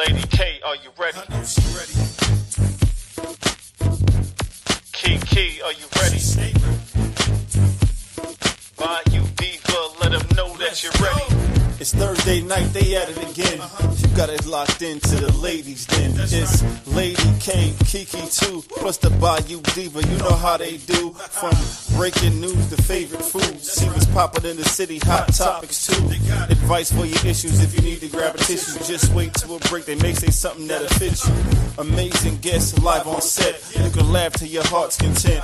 Lady K, are you ready? I know she ready. Key, are you ready? Stay Bayou Diva, let them know that you're ready. It's Thursday night, they at it again. You got it locked into the ladies then. It's Lady K, Kiki too, plus the Bayou Diva. You know how they do. From breaking news to favorite foods. See what's poppin' in the city, hot topics too. Advice for your issues if you need to grab a tissue. Just wait till a break, they may say something that'll fit you. Amazing guests live on set. You can laugh to your heart's content.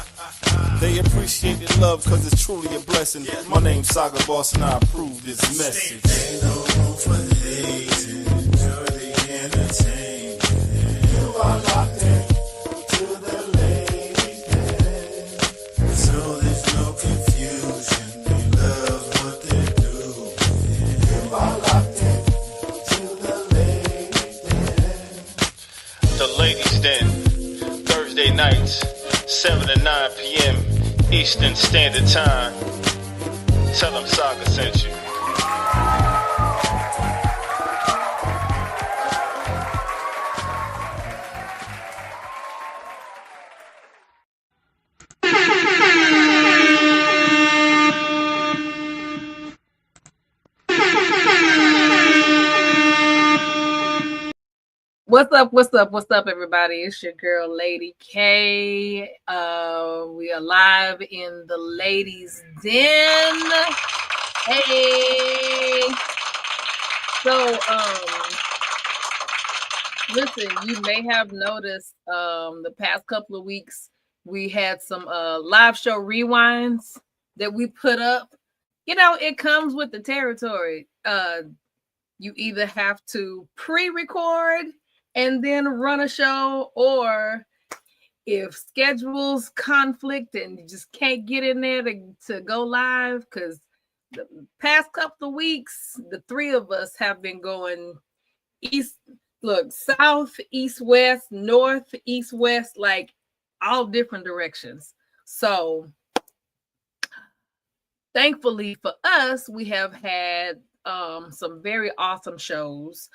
They appreciate the love cause it's truly a blessing. My name's Saga Boss and I approve this message. Ain't no room for hazing. Enjoy the entertainment. You are locked in to the ladies' den. So there's no confusion. They love what they're doing. You are locked in to the ladies' den. The Ladies Den, Thursday nights, 7 to 9 p.m. Eastern Standard Time. Tell them Saga sent you. What's up, everybody? It's your girl, Lady K. We are live in the Ladies' Den. Hey. So, listen, you may have noticed the past couple of weeks we had some live show rewinds that we put up. You know, it comes with the territory. You either have to pre-record and then run a show, or if schedules conflict and you just can't get in there to go live, because the past couple of weeks, the three of us have been going south, east, west, north, east, west, like all different directions. So thankfully for us, we have had some very awesome shows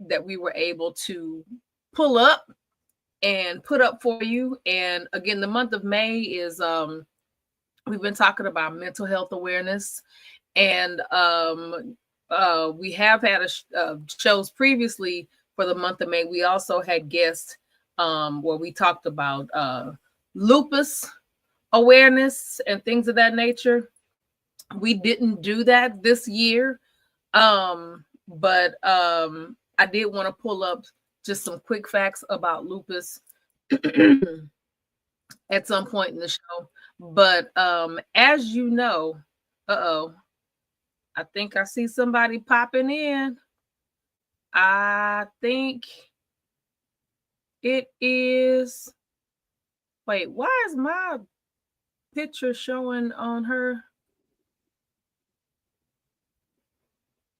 that we were able to pull up and put up for you. And again, the month of May is we've been talking about mental health awareness, and we have had shows previously for the month of May. We also had guests where we talked about lupus awareness and things of that nature. We didn't do that this year, but I did want to pull up just some quick facts about lupus at some point in the show. But as you know, I think I see somebody popping in. I think it is. Wait, why is my picture showing on her?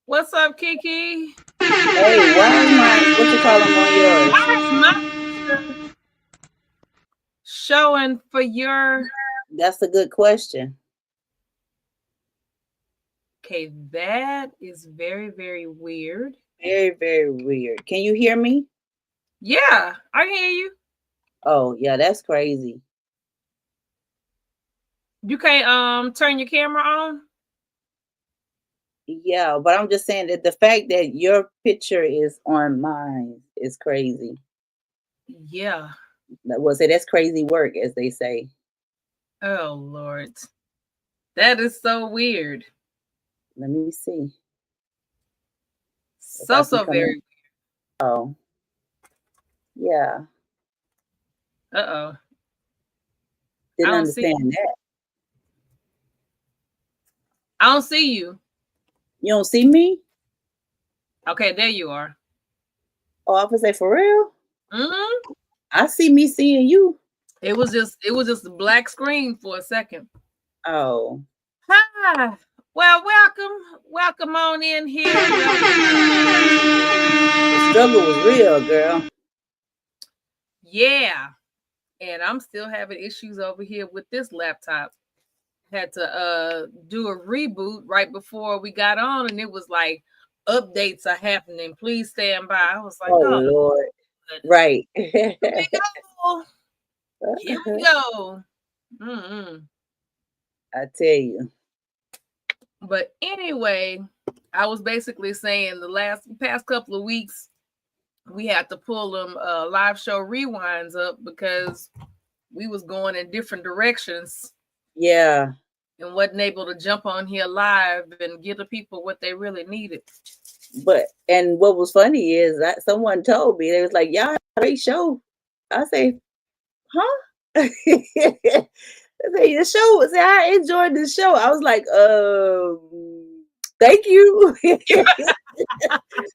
What's up, Kiki? Hey, why is what you call them on yours? Why is my picture showing for your? That's a good question. Okay, that is very, very weird. Very, very weird. Can you hear me? Yeah, I can hear you. Oh, yeah, that's crazy. You can't turn your camera on? Yeah, but I'm just saying that the fact that your picture is on mine is crazy. Yeah. Well, say that's crazy work, as they say. Oh, Lord. That is so weird. Let me see. So very weird. Oh. Yeah. Uh-oh. Didn't understand that. I don't see you. You don't see me? Okay, there you are. Oh, I was say for real? Mm-hmm. I see me seeing you. It was just a black screen for a second. Oh. Hi. Well, welcome on in here. The struggle was real, girl. Yeah. And I'm still having issues over here with this laptop. Had to do a reboot right before we got on, and it was like updates are happening. Please stand by. I was like, Oh oh, Lord. goodness. Right. Here we go. Here we go. Mm-mm. I tell you. But anyway, I was basically saying the past couple of weeks, we had to pull them live show rewinds up because we was going in different directions Yeah. and wasn't able to jump on here live and give the people what they really needed. But and what was funny is that someone told me, they was like, "Y'all had a great show." I say, "Huh?" I say, "The show was. I enjoyed the show." I was like, thank you."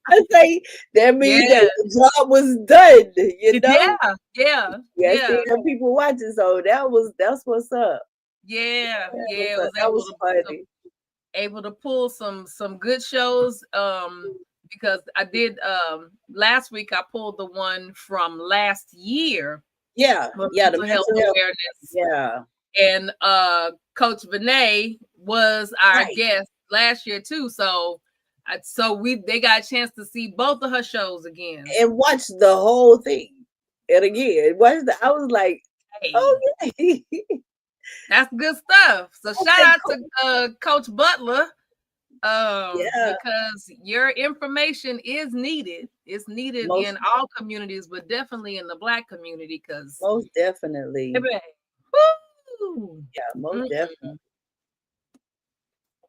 I say that means that the job was done. You know? Yeah. See them people watching, so that's what's up. Yeah. That was funny. Able to pull some good shows. Because I did last week I pulled the one from last year. Yeah, the mental health health awareness. Yeah. And Coach Vinay was our guest last year too. So they got a chance to see both of her shows again. And watch the whole thing. And again, I was like, oh yeah. That's good stuff. So shout out to Coach Butler. Because your information is needed. It's needed in all communities, but definitely in the Black community, because most definitely. Woo! Yeah, most definitely.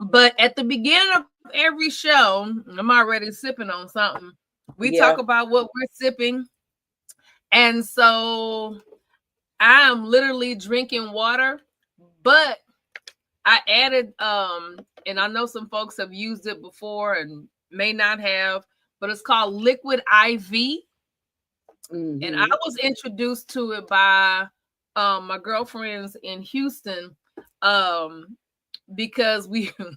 But at the beginning of every show, I'm already sipping on something. We talk about what we're sipping. And so I am literally drinking water, but I added and I know some folks have used it before and may not have, but it's called Liquid IV. Mm-hmm. And I was introduced to it by my girlfriends in Houston because we were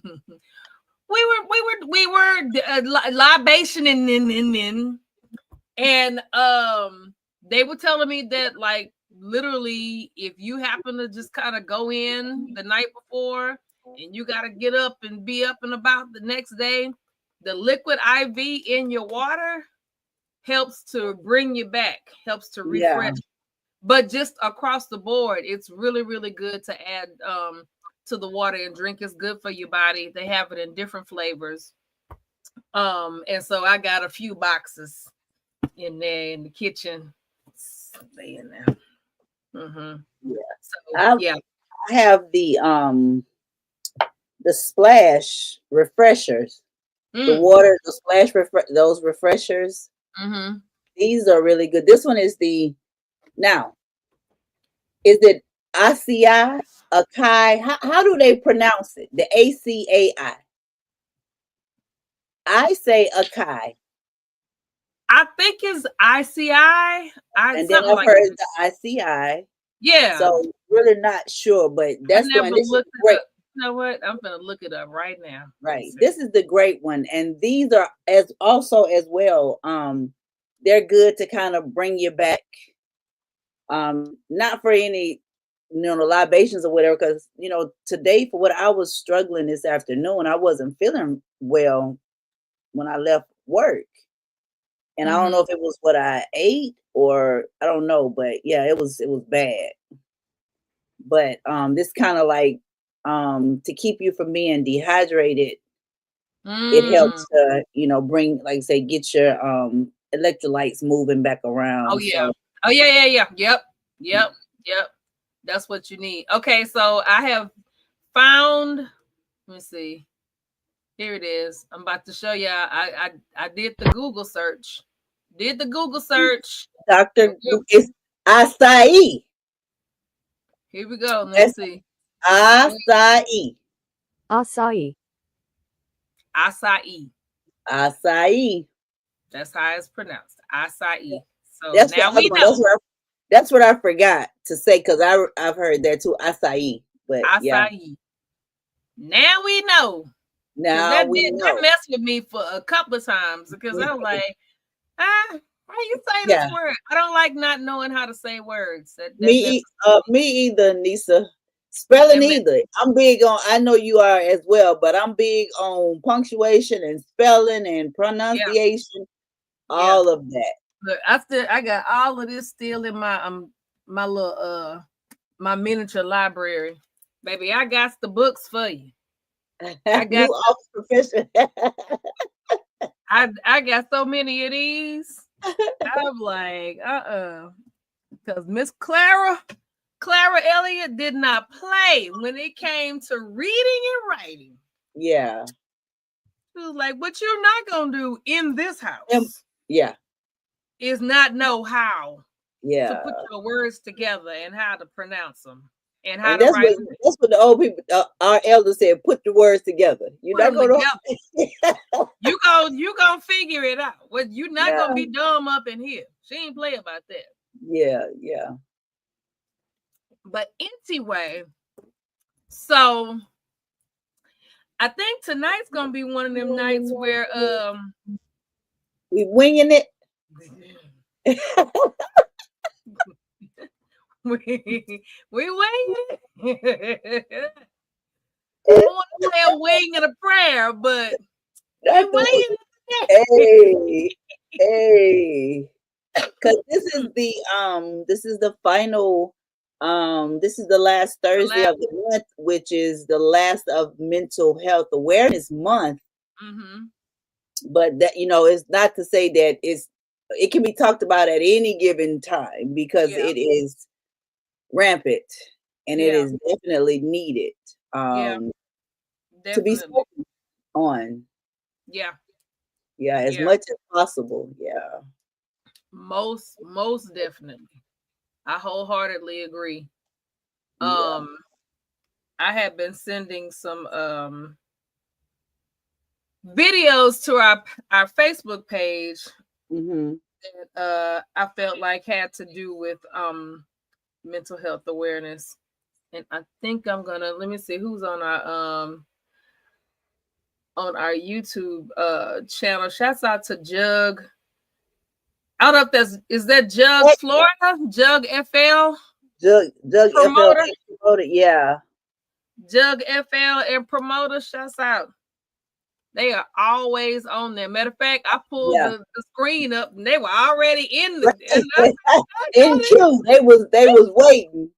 libationing and they were telling me that, like, literally, if you happen to just kind of go in the night before and you got to get up and be up and about the next day, the liquid IV in your water helps to bring you back, helps to refresh. But just across the board, it's really, really good to add to the water and drink. It's good for your body. They have it in different flavors. And so I got a few boxes in there in the kitchen. Stay in there. I have the splash refreshers, the water, the splash those refreshers. These are really good. This one is now. Is it ACI? Akai? How do they pronounce it? The ACAI. I say Akai. I think it's ICI. And then I've heard the ICI. Yeah. So really not sure, but that's the one. This is great. You know what? I'm gonna look it up right now. Right. This is the great one. And these are as well. They're good to kind of bring you back. Not for any, libations or whatever, because today, for what I was struggling this afternoon, I wasn't feeling well when I left work. And I don't know if it was what I ate or I don't know, but yeah, it was bad. But this kind of like to keep you from being dehydrated, it helps to, bring, like say, get your electrolytes moving back around. Oh yeah. So. Yep. That's what you need. Okay, so I have found, let me see. Here it is. I'm about to show you. I did the Google search. Dr. It's acai. Here we go. Let's see. Acai. That's how it's pronounced. Acai. So that's now we know. That's what I forgot to say, because I've heard that too. Acai. But acai. Yeah. Now we know. Now that messed with me for a couple of times because I was like, how you say this word? I don't like not knowing how to say words. Me either, Nisa. Spelling Them- either. I'm big on, I know you are as well, but I'm big on punctuation and spelling and pronunciation, all of that. Look, I got all of this still in my little my miniature library. Baby, I got the books for you. I got You off profession. I got so many of these. I'm like, because Miss Clara Elliott did not play when it came to reading and writing. Yeah. She was like, what you're not gonna do in this house Yeah. is not know how to Yeah. put your words together and how to pronounce them and how And to that's write. what the old people, our elders said, put the words together. You're Put not 'em going together. to. You gonna figure it out. Well, you're not gonna be dumb up in here. She ain't play about that. Yeah. Yeah. But anyway, so I think tonight's gonna be one of them nights where We winging it. we wing. I don't want to say a wing and a prayer, but we wing. Hey. Because this is the final, this is the last Thursday of the month, which is the last of Mental Health Awareness Month. Mm-hmm. But that, it's not to say that it can be talked about at any given time, because it is rampant and it is definitely needed to be spoken on. Yeah, as much as possible. Yeah. Most definitely. I wholeheartedly agree. I have been sending some videos to our Facebook page that I felt like had to do with mental health awareness. And I think I'm gonna, let me see who's on our YouTube channel. Shouts out to Jug. I don't know if is that Jug Florida? Jug FL? Jug Promoter? FL, yeah. Jug FL and Promoter, shouts out. They are always on there. Matter of fact, I pulled the screen up and they were already in the in queue. They was waiting.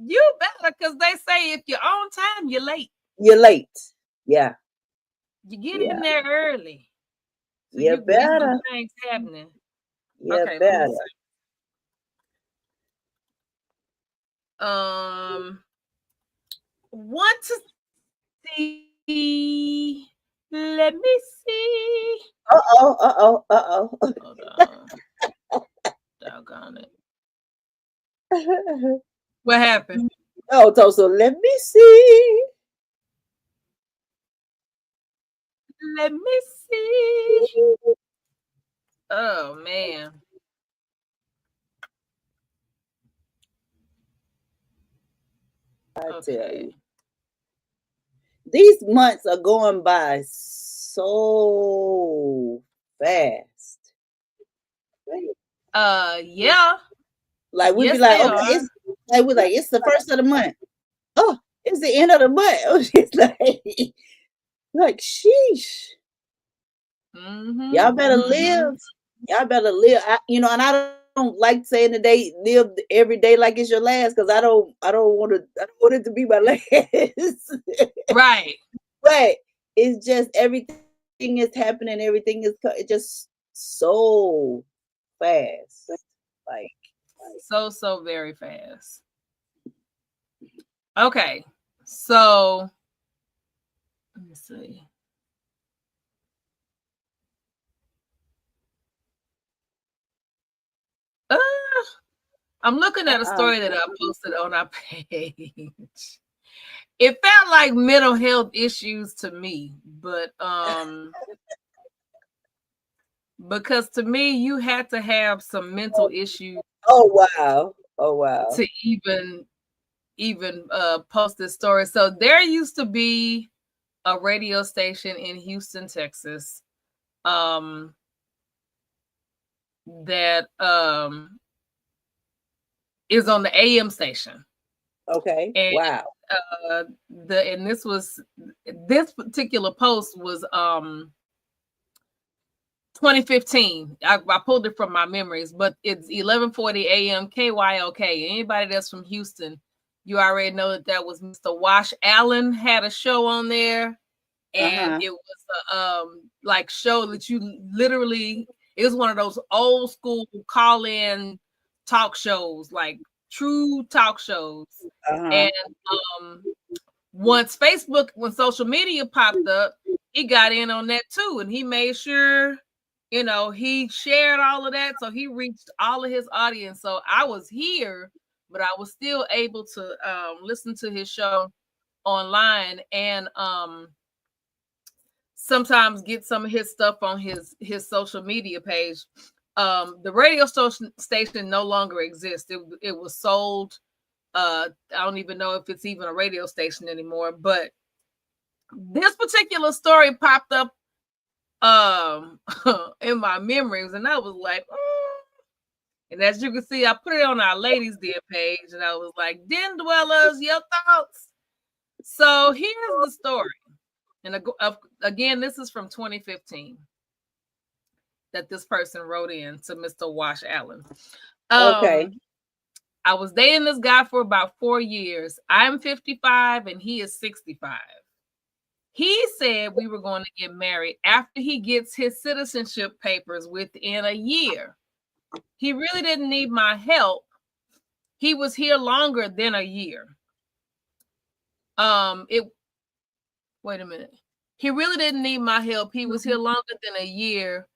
You better, because they say if you're on time, you're late. You're late. Yeah. You get in there early. So you better. Things happening. You better. Want to see? Let me see. Uh-oh. Hold on. Doggone it. What happened? Oh, so let me see. Let me see. Oh, man. I tell you. These months are going by so fast. Yeah. Like we be like, okay, it's the first of the month. Oh, it's the end of the month. It's like sheesh. Y'all better live. Y'all better live. And I don't like saying the day, live every day like it's your last, because I don't want it to be my last. Right. But it's just everything is happening. Everything is just so fast. Like so very fast. Okay. So let me see. I'm looking at a story that I posted on our page. It felt like mental health issues to me, but because to me you had to have some mental issues. Oh wow. To even post this story. So there used to be a radio station in Houston, Texas, that is on the AM station. Okay. And wow. and this particular post was 2015. I pulled it from my memories, but it's 11:40 a.m. KYOK. Anybody that's from Houston, you already know that was Mr. Wash Allen had a show on there, and it was a like show that you literally, it was one of those old school call-in talk shows, like true talk shows. And once Facebook, when social media popped up, he got in on that too, and he made sure, you know, he shared all of that, so he reached all of his audience. So I was here, but I was still able to listen to his show online, and sometimes get some of his stuff on his social media page. The radio station no longer exists. It was sold. I don't even know if it's even a radio station anymore, but this particular story popped up in my memories, and I was like, and as you can see, I put it on our Ladies Den page, and I was like, Den Dwellers, your thoughts? So here's the story. And again, this is from 2015 that this person wrote in to Mr. Wash Allen. Okay. I was dating this guy for about 4 years. I'm 55 and he is 65. He said we were going to get married after he gets his citizenship papers within a year. He really didn't need my help. He was here longer than a year. Wait a minute. He really didn't need my help. He was here longer than a year.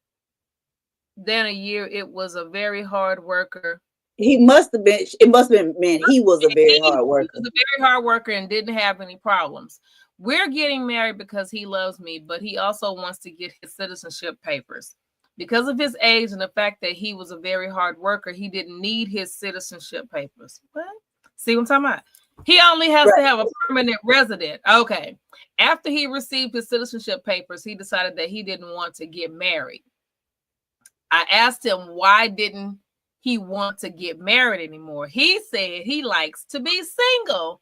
It was a very hard worker. It must have been meant he was a very hard worker. He was a very hard worker and didn't have any problems. We're getting married because he loves me, but he also wants to get his citizenship papers. Because of his age and the fact that he was a very hard worker, he didn't need his citizenship papers. What? See what I'm talking about? He only has to have a permanent resident. Okay. After he received his citizenship papers, he decided that he didn't want to get married. I asked him, why didn't he want to get married anymore? He said he likes to be single.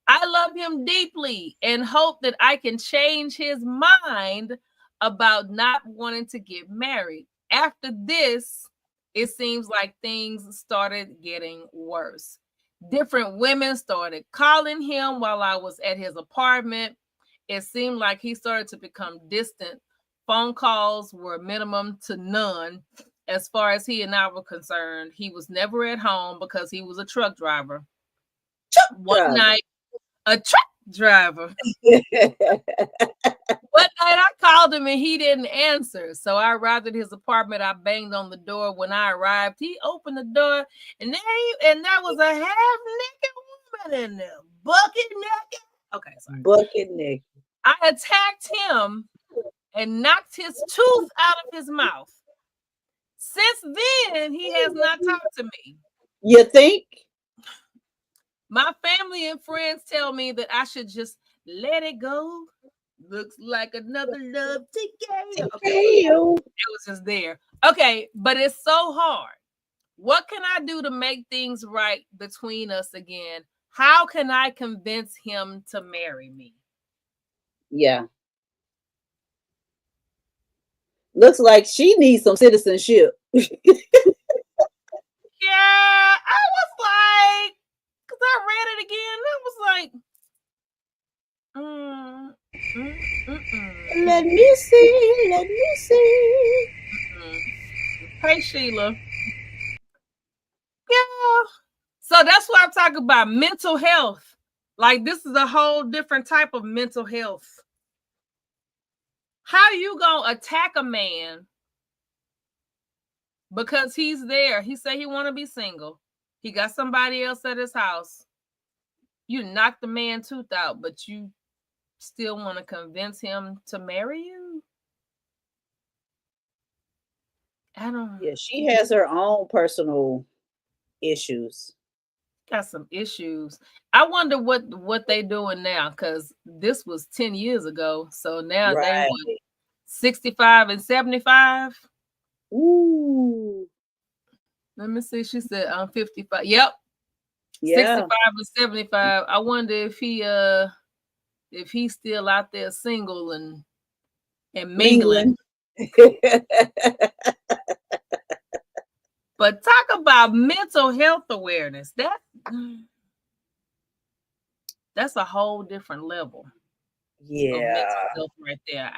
I love him deeply and hope that I can change his mind about not wanting to get married. After this, it seems like things started getting worse. Different women started calling him while I was at his apartment. It seemed like he started to become distant. Phone calls were minimum to none. As far as he and I were concerned, he was never at home because he was a truck driver. One night, a truck driver. One night I called him and he didn't answer. So I arrived at his apartment. I banged on the door. When I arrived, he opened the door and there was a half-naked woman in there. Bucket naked. Okay, sorry. Bucket naked. I attacked him and knocked his tooth out of his mouth. Since then, he has not talked to me. You think? My family and friends tell me that I should just let it go. Looks like another love TKO. Okay. It was just there. Okay, but it's so hard. What can I do to make things right between us again? How can I convince him to marry me? Yeah. Looks like she needs some citizenship. Yeah, I was like, because I read it again, I was like, Let me see. Hey, Sheila. Yeah. So that's what I'm talking about, mental health. Like, this is a whole different type of mental health. How you gonna attack a man because he's there? He said he want to be single. He got somebody else at his house. You knocked the man tooth out, but you still want to convince him to marry you? I don't. Yeah, she has her own personal issues. Got some issues. I wonder what they doing now, because this was 10 years ago. So now they 65 and 75. Ooh. Let me see. She said I'm 55. Yep. Yeah. 65 and 75. I wonder if he's still out there single and mingling. But talk about mental health awareness. That's a whole different level of mental Yeah. health right there.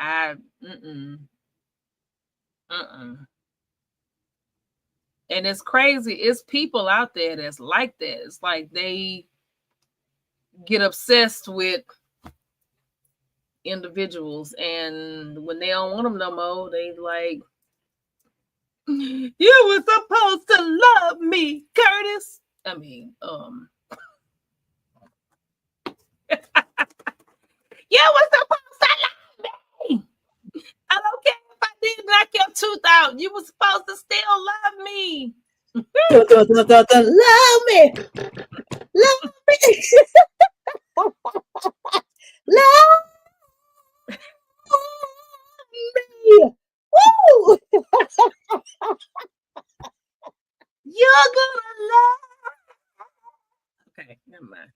And it's crazy. It's people out there that's like that. It's like they get obsessed with individuals, and when they don't want them no more, they like, you were supposed to love me, Curtis. I mean, you were supposed to love me. I don't care if I didn't knock your tooth out. You were supposed to still love me. Love me. Love me. Love me. Woo! You're gonna love. Okay, never mind.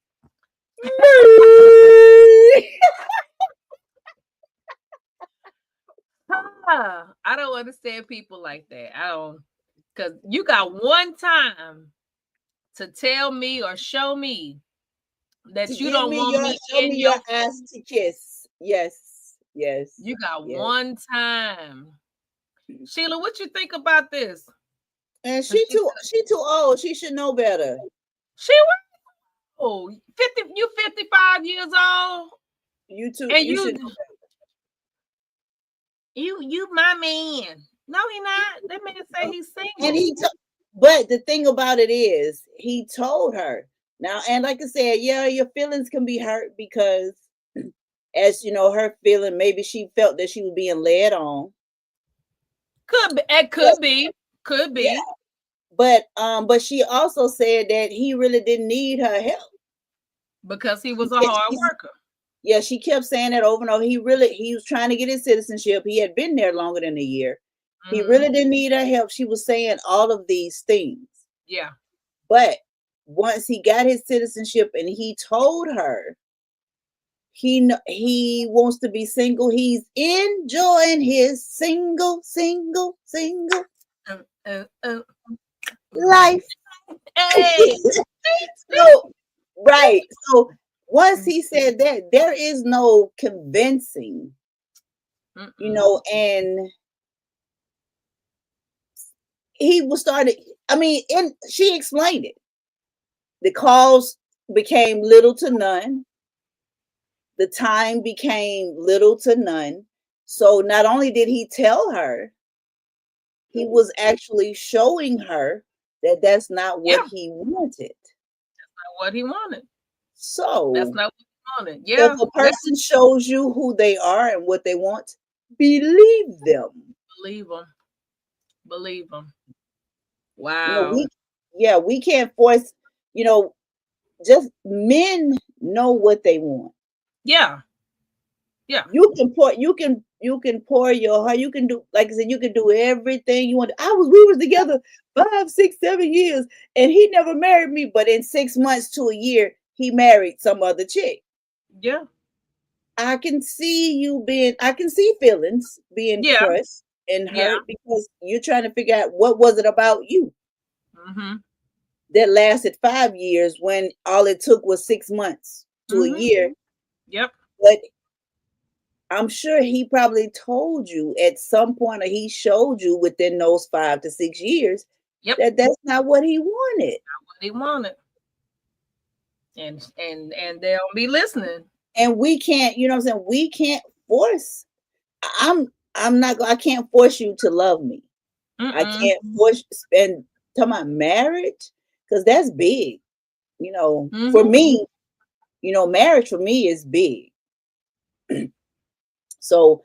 I don't understand people like that. I don't, because you got one time to tell me or show me that To you give don't me want your, me show in me your your ass to kiss. Yes. Yes. You got yes. one time. Sheila, what you think about this? And she too old. She should know better. She was 50. You 55 years old. You too. And you should know better. You my man. No, he not. That man say he's single. And but the thing about it is, he told her. Now, and like I said, yeah, your feelings can be hurt because, as you know, her feeling, maybe she felt that she was being led on. Could be. It could be. Could be. Yeah. But she also said that he really didn't need her help because he was a hard worker. Yeah, she kept saying that over and over. He was trying to get his citizenship. He had been there longer than a year. Mm-hmm. He really didn't need her help. She was saying all of these things. Yeah. But once he got his citizenship and he told her he wants to be single, he's enjoying his single life. Hey. So, right. So once he said that, there is no convincing, you know, and he was started. I mean, and she explained it. The calls became little to none. The time became little to none. So not only did he tell her, he was actually showing her that that's not what he wanted. That's not what he wanted. So that's not what he wanted. Yeah. If a person shows you who they are and what they want, believe them. Believe them. Believe them. Wow. You know, we can't force, you know, just men know what they want. Yeah. Yeah. You can pour your heart. You can do, like I said, you can do everything you want. We were together 5, 6, 7 years, and he never married me. But in 6 months to a year, he married some other chick. Yeah. I can see feelings being crushed and hurt because you're trying to figure out what was it about you that lasted 5 years when all it took was 6 months to a year. Yep. But I'm sure he probably told you at some point, or he showed you within those 5 to 6 years that that's not what he wanted. Not what he wanted. And they'll be listening. And we can't, you know what I'm saying? We can't force. I can't force you to love me. I can't force and talking about marriage, because that's big. You know, for me, you know, marriage for me is big. So,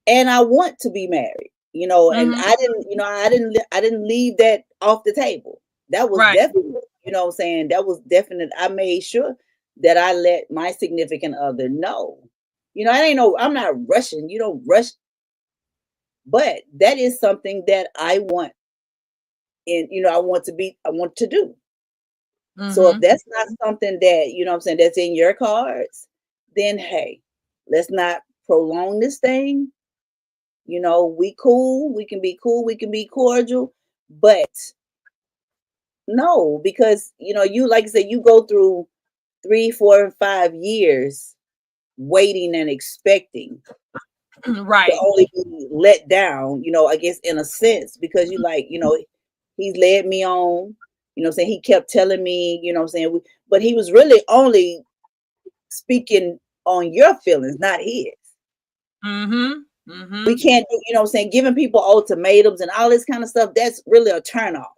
and I want to be married, you know, and I didn't leave that off the table. That was definitely, you know what I'm saying? That was definite. I made sure that I let my significant other know. You know, I'm not rushing. You don't rush. But that is something that I want. And, you know, I want to do. So if Mhm. that's not something that, you know what I'm saying, that's in your cards, then hey, let's not prolong this thing. You know, we cool, we can be cool, we can be cordial, but no, because you know, you like I said, you go through 3, 4, and 5 years waiting and expecting to Right. only be let down, you know, I guess in a sense, because you like, you know, he's led me on, you know what I'm saying? He kept telling me, you know what I'm saying? But he was really only speaking on your feelings, not his. Mhm. We Mhm. can't do, you know what I'm saying, giving people ultimatums and all this kind of stuff, that's really a turn off.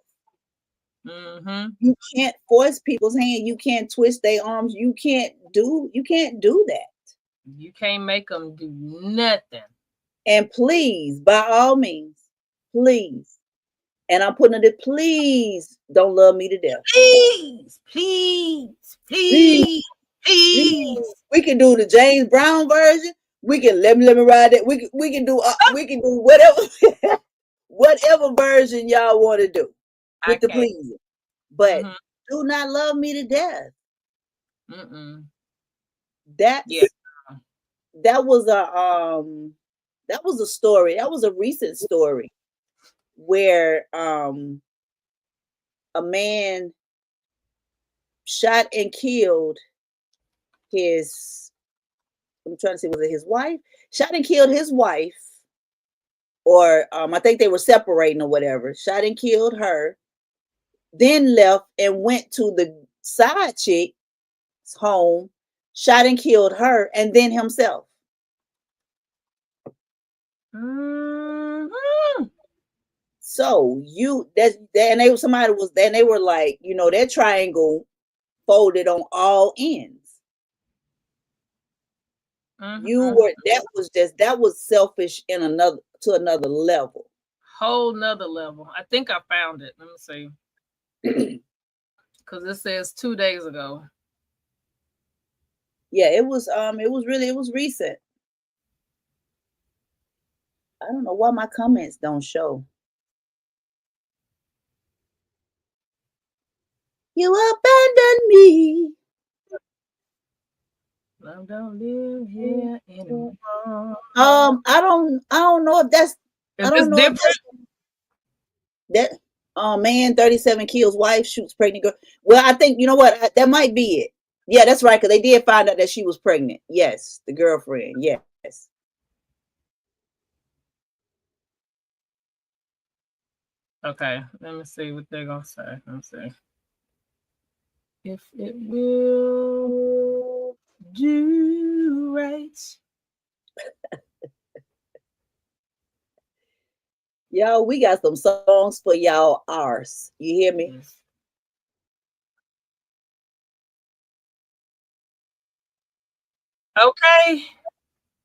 Mhm. You can't force people's hand, you can't twist their arms, you can't do that. You can't make them do nothing. And please, by all means, please, and I'm putting it, please don't love me to death. Please, please, Please, please, please. please. We can do the James Brown version. We can let me ride it. We can do whatever whatever version y'all want to do I with the can't. pleasing. But Mhm. do not love me to death. Mm-mm. Yeah. That's that was a story. That was a recent story where a man shot and killed his, I'm trying to see, was it his wife? Shot and killed his wife, or I think they were separating or whatever. Shot and killed her, then left and went to the side chick's home, shot and killed her, and then himself. Mhm. So you that's and they somebody was then they were like, you know, that triangle folded on all ends. You Mhm. were that was selfish in another level. Whole nother level. I think I found it. Let me see. Because it says 2 days ago. Yeah, it was recent. I don't know why my comments don't show. You abandoned me. Love don't live here anymore. I don't know if that's I Is this don't know if different? that's that man 37 kills wife, shoots pregnant girl. Well, I think you know what, that might be it. Yeah, that's right, because they did find out that she was pregnant. Yes, the girlfriend. Yes. Okay, let me see what they're gonna say. Let me see. If it will do right. Y'all, we got some songs for y'all ours. You hear me? Yes. Okay.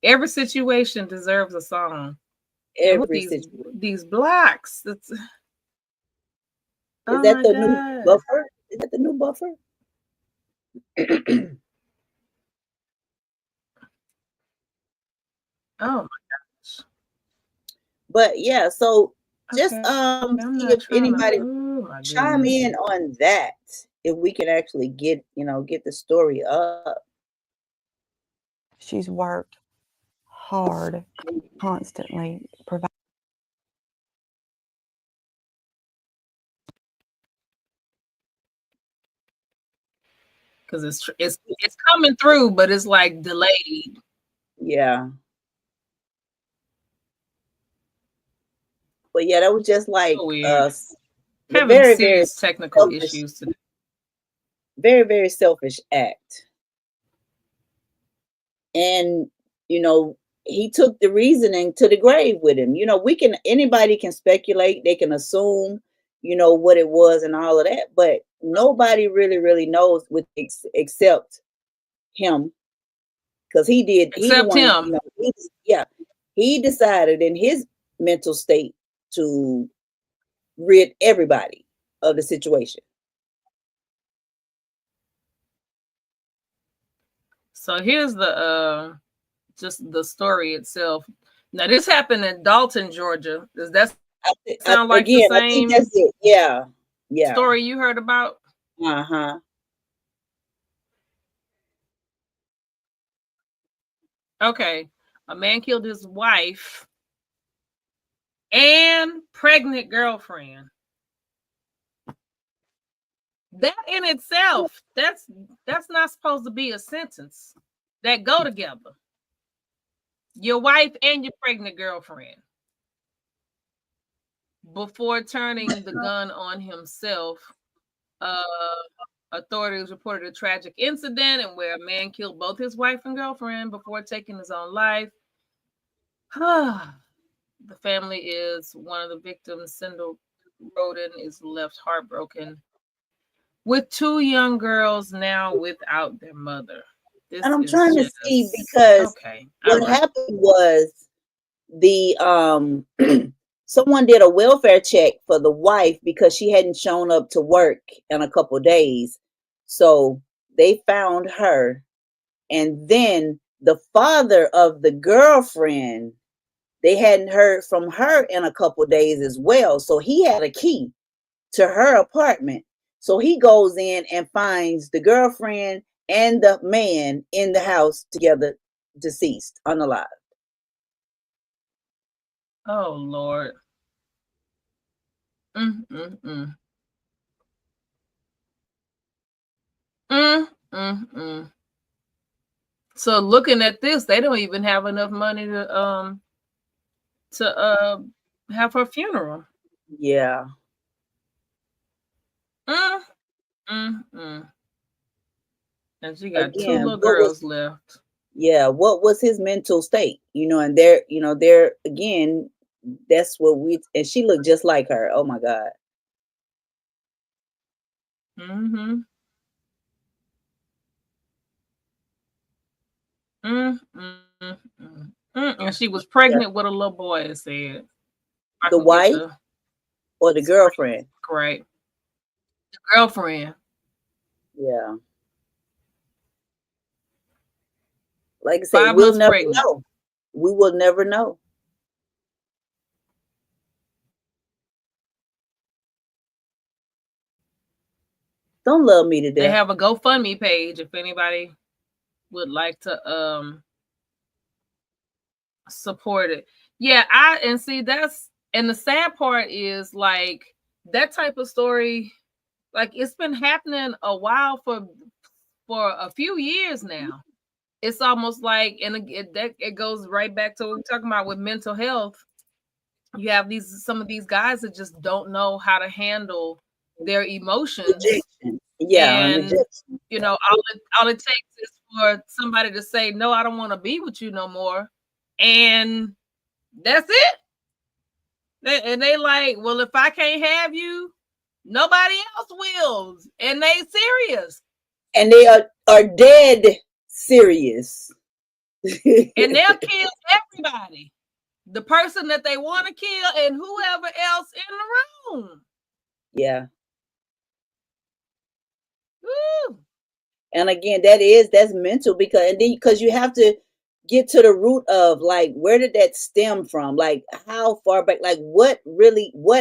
Every situation deserves a song. And with Every these situation. these blocks, that's Is oh that my the new god. buffer? Is that the new buffer? Oh my gosh. But yeah, so just Okay. I'm see not if trying to. anybody Oh my chime goodness. in on that. If we can actually get, you know, get the story up. She's worked hard, constantly, provide. Because it's coming through, but it's like delayed. Yeah. But yeah, that was just So like weird. the Having very, very serious technical selfish, issues today. very, very selfish act. And you know, he took the reasoning to the grave with him. You know, anybody can speculate, they can assume, you know, what it was and all of that, but nobody really, really knows except him, because he the Except one, you him. know, yeah, he decided in his mental state to rid everybody of the situation. So here's the just the story itself. Now this happened in Dalton, Georgia. Does that sound like the Again, I think same that's it. Yeah, yeah, story you heard about? Uh-huh. Okay. A man killed his wife and pregnant girlfriend. That in itself, that's not supposed to be a sentence that go together. Your wife and your pregnant girlfriend. Before turning the gun on himself, authorities reported a tragic incident and where a man killed both his wife and girlfriend before taking his own life. The family is one of the victims. Sindel Roden is left heartbroken with two young girls now without their mother. This And I'm is trying to just see because okay. what All right. happened was the someone did a welfare check for the wife because she hadn't shown up to work in a couple days. So they found her. And then the father of the girlfriend, they hadn't heard from her in a couple days as well. So he had a key to her apartment. So he goes in and finds the girlfriend and the man in the house together, deceased, unalive. Oh Lord. Mm, mm, mm. Mm, mm, mm. So looking at this, they don't even have enough money to have her funeral. Yeah. Mm, mm, mm. And she got two Again, little what was girls left. what was his mental state? And there again, that's what we and she looked just like her. Oh my God. Mm-hmm. Mm, mm, mm, mm. And she was Yeah. pregnant with a little boy, it said. I The can get wife the or the girlfriend? right. The girlfriend. Yeah. Like I say, 5 we'll months never pregnant. know. We will never know. Don't love me to They death. have a GoFundMe page if anybody would like to support it. Yeah, and see and the sad part is like that type of story, like it's been happening a while for a few years now. It's almost like, and it goes right back to what we're talking about with mental health. You have some of these guys that just don't know how to handle their emotions. Rejection. Yeah, And rejection. all it takes is for somebody to say, no, I don't want to be with you no more. And that's it. And they like, well, if I can't have you, nobody else will. And they serious. And they are dead serious. And they'll kill everybody. The person that they want to kill and whoever else in the room. Yeah. Woo. And again, that's mental because you have to get to the root of like where did that stem from? Like how far back, like what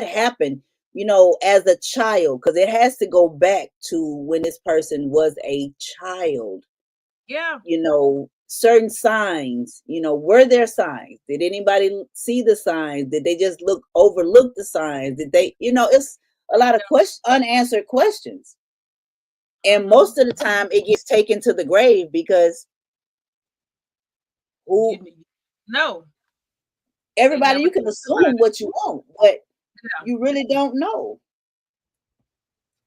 happened, as a child, because it has to go back to when this person was a child. Yeah. Certain signs, were there signs? Did anybody see the signs? Did they just overlook the signs? Did they, it's a lot of unanswered questions. And most of the time it gets taken to the grave because everybody, you can assume what you want, but you really don't know.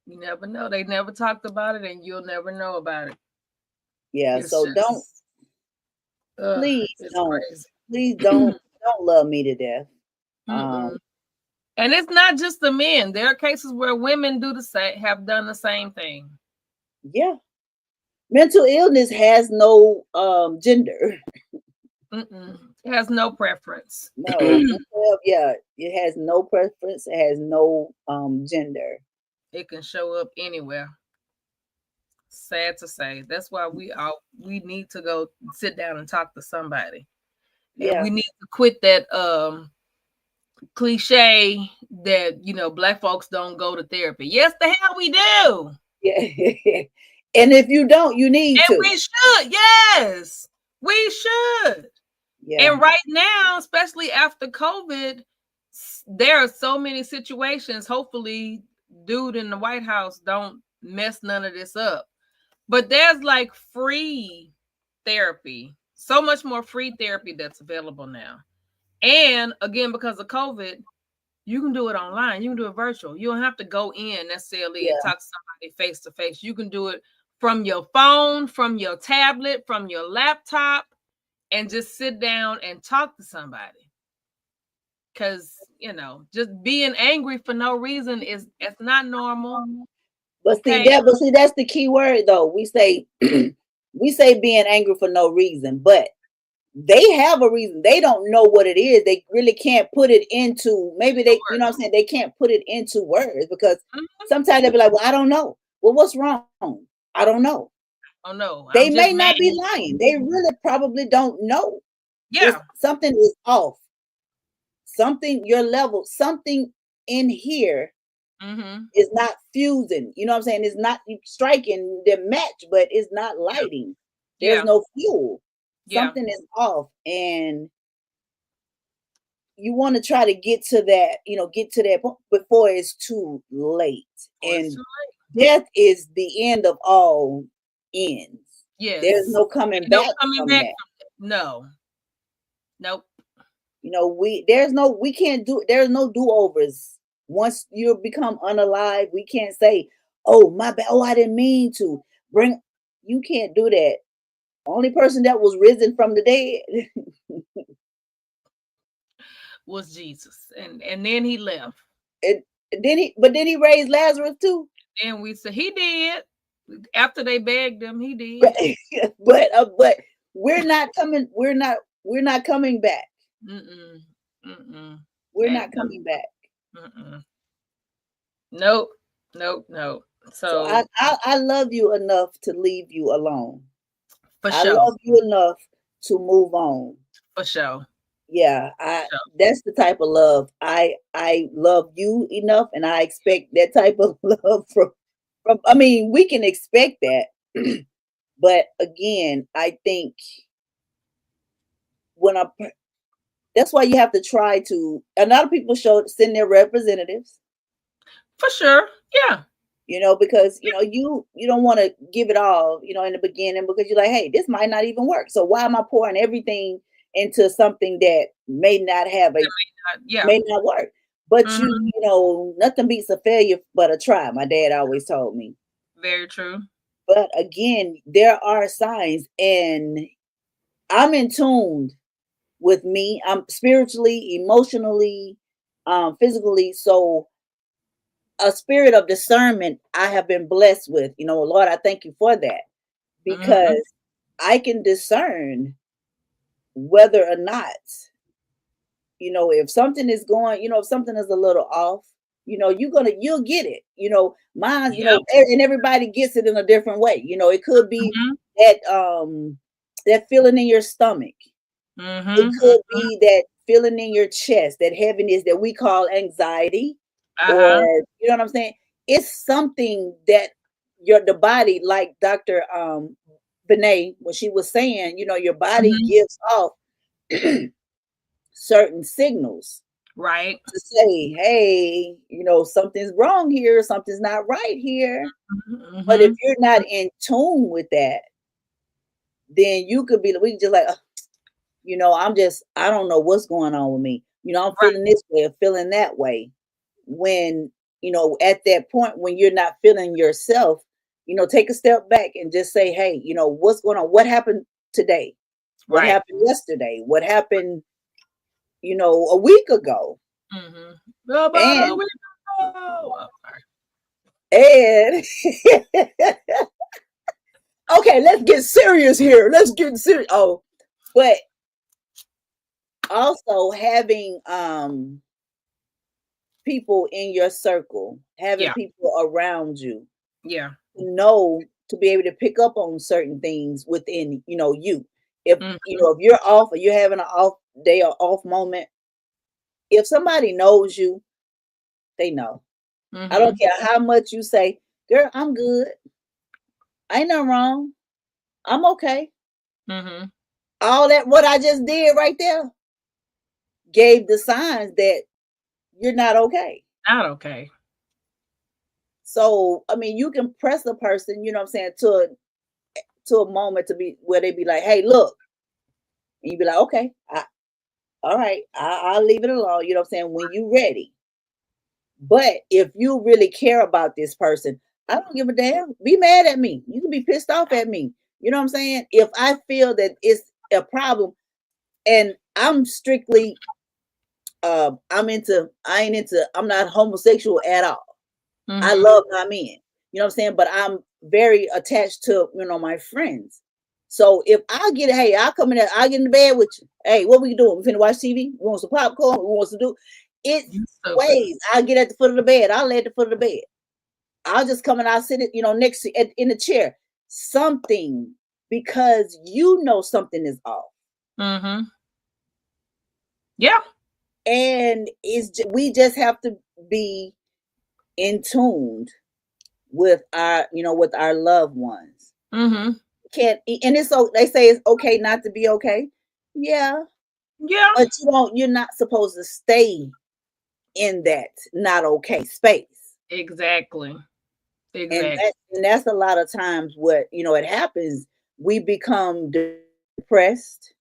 You never know. They never talked about it and you'll never know about it. Yeah, so please don't love me to death. And it's not just the men. There are cases where women have done the same thing. Yeah. Mental illness has no gender. It has no preference. No. Yeah, it has no preference. It has no gender. It can show up anywhere. Sad to say. That's why we need to go sit down and talk to somebody. Yeah. And we need to quit that cliche that Black folks don't go to therapy. Yes, the hell we do. Yeah. And if you don't, you need And to. we should, yes, we should. Yeah. And right now, especially after COVID, there are so many situations. Hopefully, dude in the White House don't mess none of this up. But there's like free therapy, so much more free therapy that's available now. And again, because of COVID, you can do it online. You can do it virtual. You don't have to go in necessarily and Yeah. talk to somebody face to face. You can do it from your phone, from your tablet, from your laptop, and just sit down and talk to somebody. Because, you know, just being angry for no reason it's not normal. But see Okay. that's the key word though. We say we say being angry for no reason, but they have a reason. They don't know what it is. They really can't put it into, maybe they, you know what I'm saying? They can't put it into words because Mhm. sometimes they'll be like, well, I don't know. Well, what's wrong? I don't know. Oh no, They I'm may just not mad. be lying. They really probably don't know. Yeah. Something is off. Something, your level, something in here Mm-hmm. is not fusing. You know what I'm saying? It's not striking the match, but it's not lighting. There's Yeah. no fuel. Yeah. Something is off. And you want to try to get to that, get to that point before it's too late. Oh, it's And too death is the end of all ends. Yes. There's no coming No back coming from back that. from it. No. Nope. There's no do-overs. Once you become unalive, we can't say, oh, my bad. Oh, I didn't mean to bring. You can't do that. Only person that was risen from the dead. Was Jesus. And then he left. And then he raised Lazarus too. And we said he did. After they begged him, he did. But we're not coming. We're not coming back. Mm-mm. Mm-mm. We're not coming back. Mm-mm. Nope. Nope. Nope. So So I love you enough to leave you alone. for I sure. love you enough to move on. For sure. Yeah, that's the type of love. I love you enough, and I expect that type of love from I mean, we can expect that. But again, I think that's why you have to try to, a lot of people send their representatives, For sure. Yeah. because you don't want to give it all, in the beginning, because you're like, hey, this might not even work. So why am I pouring everything into something that may not Yeah. may not work? But Mhm. nothing beats a failure but a try. My dad always told me. Very true. But again, there are signs, and I'm in tune with me. I'm spiritually, emotionally, physically. So a spirit of discernment I have been blessed with. Lord, I thank you for that, because Mhm. I can discern whether or not, if something is going, if something is a little off, you'll get it. Mine, Yep. and everybody gets it in a different way. It could be Mhm. that feeling in your stomach. It Mhm. could be that feeling in your chest, that heaviness that we call anxiety, or Uh-huh. you know what I'm saying? It's something that the body, like Dr. Benet, when she was saying, your body Mhm. gives off certain signals Right. to say, hey, something's wrong here, something's not right here. But if Mhm. you're not in tune with that, then we can just like, I don't know what's going on with me. I'm Right. feeling this way or feeling that way. When, at that point when you're not feeling yourself, take a step back and just say, hey, what's going on? What happened today? What Right. happened yesterday? What happened, a week ago? Mhm. About a And week ago. Oh, sorry. and okay, let's get serious here. Let's get serious. Oh, but also having people in your circle, having Yeah. people around you, Yeah. to be able to pick up on certain things within, you. If Mhm. if you're off, or you're having an off day or off moment, if somebody knows you, they know. I don't Mhm. care how much you say, girl, I'm good. Ain't nothing wrong. I'm okay. Mm-hmm. All that what I just did right there gave the signs that you're not okay. Not okay. So I mean, you can press a person, you know what I'm saying, to a moment to be where they be like, hey, look, and you be like, okay, all right, I'll leave it alone. You know what I'm saying? When you ready. But if you really care about this person, I don't give a damn. Be mad at me. You can be pissed off at me. You know what I'm saying? If I feel that it's a problem, and I'm strictly, I'm not homosexual at all. I Mm-hmm. love my men. You know what I'm saying? But I'm very attached to, my friends. So if I get, hey, I'll come in there, I'll get in the bed with you. Hey, what we doing? We finna watch TV? We want some popcorn? We want to do it You stupid. ways. I'll get at the foot of the bed. I'll lay at the foot of the bed. I'll just come and I'll sit it, next to in the chair. Something, because something is off. Mm-hmm. Yeah. And we just have to be in tune with our loved ones. Mm-hmm. And it's so they say it's okay not to be okay. Yeah, Yeah. but you're not supposed to stay in that not okay space. Exactly. And that's a lot of times what it happens. We become depressed,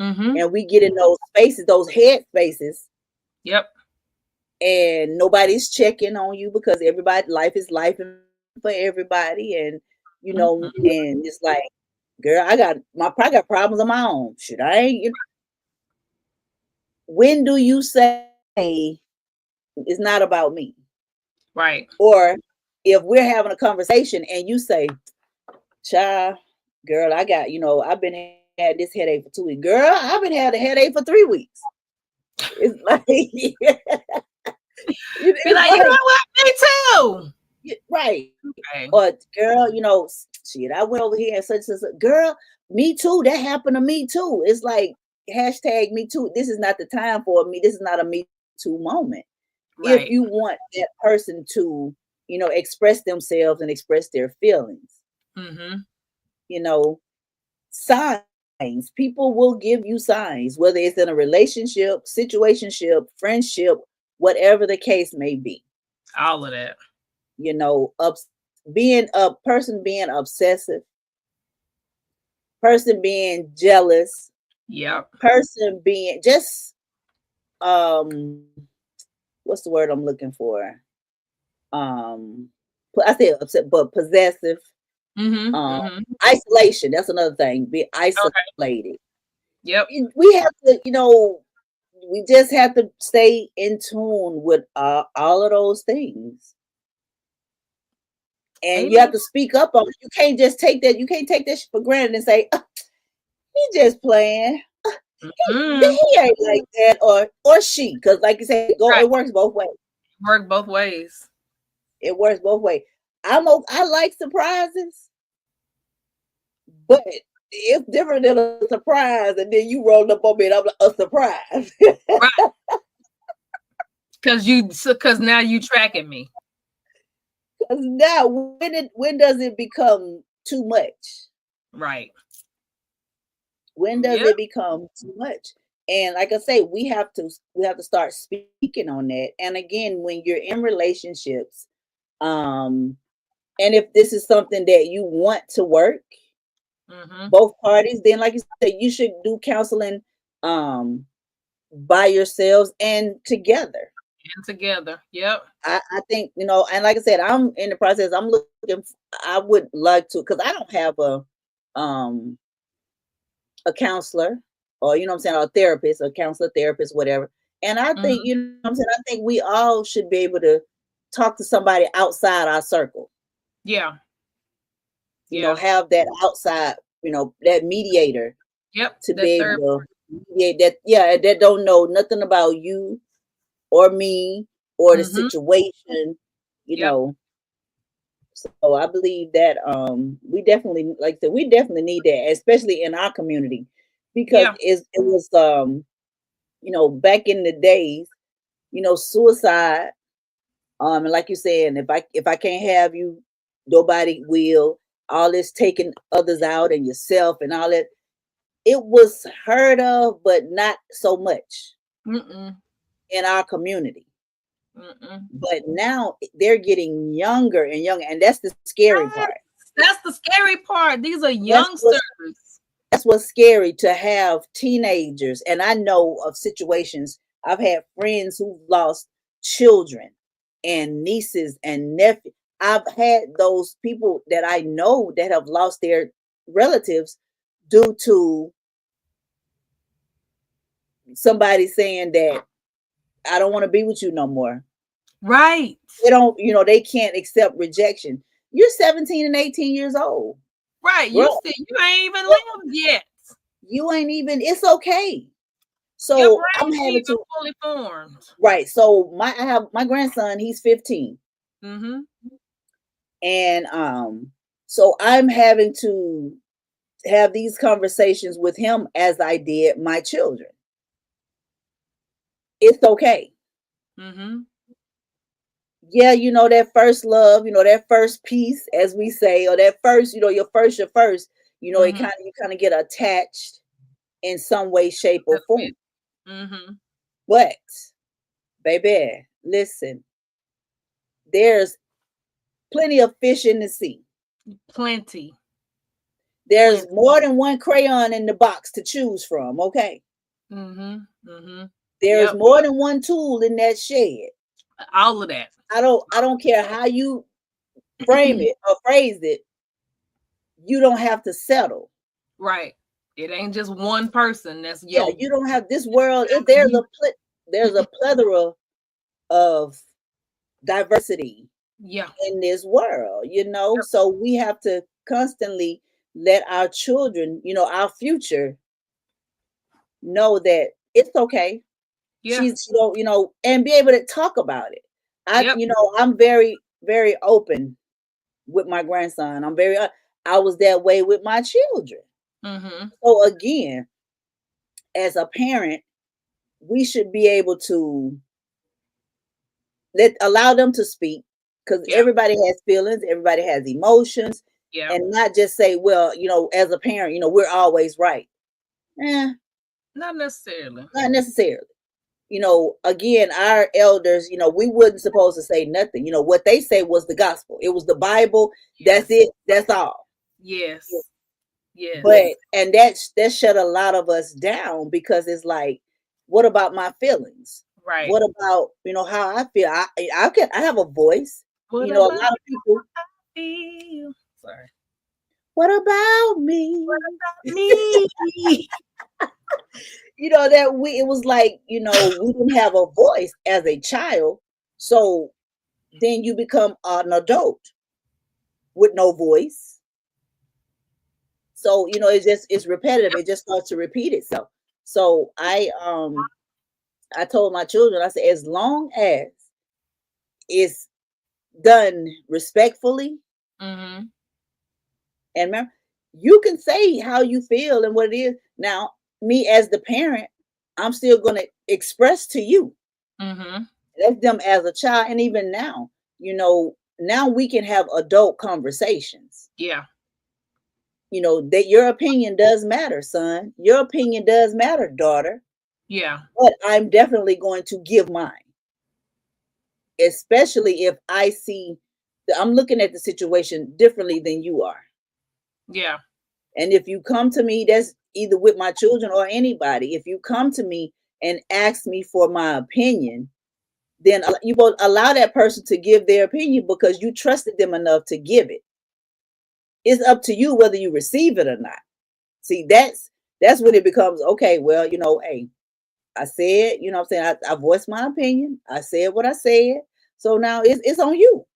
Mm-hmm. and we get in those spaces, those head spaces, Yep. and nobody's checking on you because life is life for everybody, and Mm-hmm. and it's like, girl, I probably got problems of my own. Shit, I ain't. When do you say it's not about me? Right. Or if we're having a conversation and you say, child, girl, I got, I've been had this headache for 2 weeks. Girl, I've been had a headache for 3 weeks. It's like, Be like, you know what? Me too. Right. Okay. Or girl, shit, I went over here and such and such. Girl, me too. That happened to me too. It's like hashtag me too. This is not the time for me. This is not a me too moment. Right. If you want that person to, express themselves and express their feelings, Mm-hmm. Signs. People will give you signs, whether it's in a relationship, situationship, friendship, whatever the case may be. All of that. Being a person being obsessive, person being jealous, Yep. person being just what's the word I'm looking for? I say upset, but possessive. Mm-hmm. Mm-hmm. Isolation, that's another thing. Be isolated. Okay. Yep. We have to, we just have to stay in tune with all of those things. And Amen. you have to speak up on it. You can't just take that. You can't take that shit for granted and say, he just playing. Mm-hmm. He ain't like that, or she, because like you said, Right. it works both ways. Work both ways. It works both ways. I like surprises, but it's different than a surprise, and then you rolled up on me and I'm like, a surprise. Right. Because now you tracking me. Because now, when does it become too much? Right. When does Yep. it become too much? And like I say, we have to start speaking on that. And again, when you're in relationships, and if this is something that you want to work, Mm-hmm. both parties, then like you said, you should do counseling by yourselves and together. And together. Yep. I think, and like I said, I'm in the process. I'm looking. I would like to, because I don't have a counselor, or what I'm saying, or a therapist, a counselor, therapist, whatever. And I think, Mm-hmm. what I'm saying, I think we all should be able to talk to somebody outside our circle. Yeah. Have that outside, that mediator Yep. to That be third. able to mediate that. Yeah, that don't know nothing about you or me or the Mm-hmm. situation, Yep. So I believe that we definitely, like I said, we definitely need that, especially in our community, because Yeah. it was back in the days, suicide, and like you said, if I can't have you, nobody will, all this taking others out and yourself and all that. It was heard of, but not so much Mm-mm. in our community. Mm-mm. But now they're getting younger and younger, and that's the scary Yes, part. that's the scary part. These are That's youngsters. what's scary, to have teenagers. And I know of situations, I've had friends who've lost children and nieces and nephews. I've had those people that I know that have lost their relatives due to somebody saying that I don't want to be with you no more. Right. They don't, they can't accept rejection. You're 17 and 18 years old. Right. Bro, You ain't even lived yet. you ain't even, it's okay. Your So I'm brain having ain't even to, fully formed. right. So I have my grandson, he's 15. Mm-hmm. And so I'm having to have these conversations with him as I did my children. It's okay. Mm-hmm. Yeah, that first love, that first piece, as we say, or that first, your first, it Mhm. you kind of get attached in some way, shape, or form. Mm-hmm. But, baby, listen, there's plenty of fish in the sea. Plenty. There's more than one crayon in the box to choose from, okay? Mm-hmm. Mm-hmm. There's Yep. more than one tool in that shed. All of that. I don't care how you frame it or phrase it, you don't have to settle. Right. It ain't just one person that's Yeah, you don't have this world. There's a plethora of diversity Yeah. in this world, so we have to constantly let our children, our future, know that it's okay. Yeah. She's, and be able to talk about it. Yep. I'm very, very open with my grandson. I was that way with my children. Mm-hmm. So again, as a parent, we should be able to allow them to speak, because Yeah. everybody has feelings, everybody has emotions, Yeah. and not just say, well, as a parent, we're always right. Not necessarily. Not necessarily. Again, our elders, we wasn't supposed to say nothing. What they say was the gospel. It was the Bible. Yes. That's it. That's all. Yes. Yes. But and that shut a lot of us down, because it's like, what about my feelings? Right. What about, how I feel? I have a voice. What A lot about of people. feel? Sorry. What about me? What about me? It was like, we didn't have a voice as a child. So then you become an adult with no voice. So, it's repetitive. It just starts to repeat itself. So I told my children, I said, as long as it's done respectfully, Mm-hmm. and remember, you can say how you feel and what it is. Now, me as the parent, I'm still going to express to you. Mm-hmm. That's them as a child. And even now, now we can have adult conversations. Yeah. That your opinion does matter, son. Your opinion does matter, daughter. Yeah. But I'm definitely going to give mine. Especially if I see that I'm looking at the situation differently than you are. Yeah. And if you come to me, that's either with my children or anybody, if you come to me and ask me for my opinion, then you will allow that person to give their opinion, because you trusted them enough to give it. It's up to you whether you receive it or not. See, that's when it becomes, okay, well, hey, I said, I'm saying, I voiced my opinion. I said what I said. So now it's on you,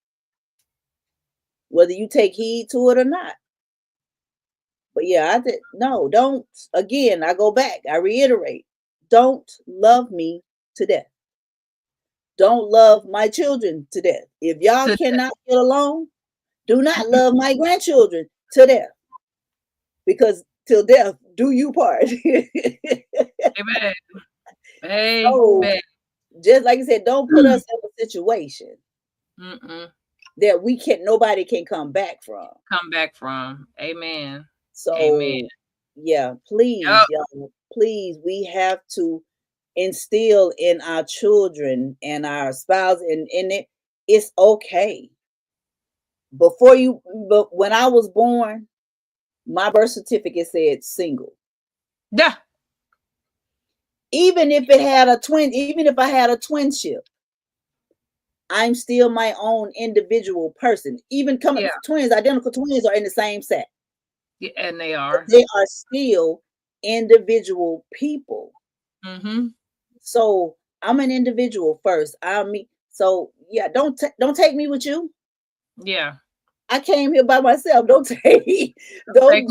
whether you take heed to it or not. But yeah, don't, again, I go back, I reiterate, don't love me to death. Don't love my children to death. If y'all cannot get along, do not love my grandchildren to death. Because till death do you part. Amen. Amen. So, just like I said, don't put us in a situation. Mm-mm. that nobody can come back from. Come back from. Amen. So Amen. yeah, please, Yep. y'all, please, we have to instill in our children and our spouse, and it's okay. But when I was born, my birth certificate said single. Yeah. Even if I had a twinship, I'm still my own individual person. Even identical twins are in the same set. Yeah, and they are. They are still individual people. Mm-hmm. So I'm an individual first. So yeah, don't take me with you. Yeah. I came here by myself. Don't take me with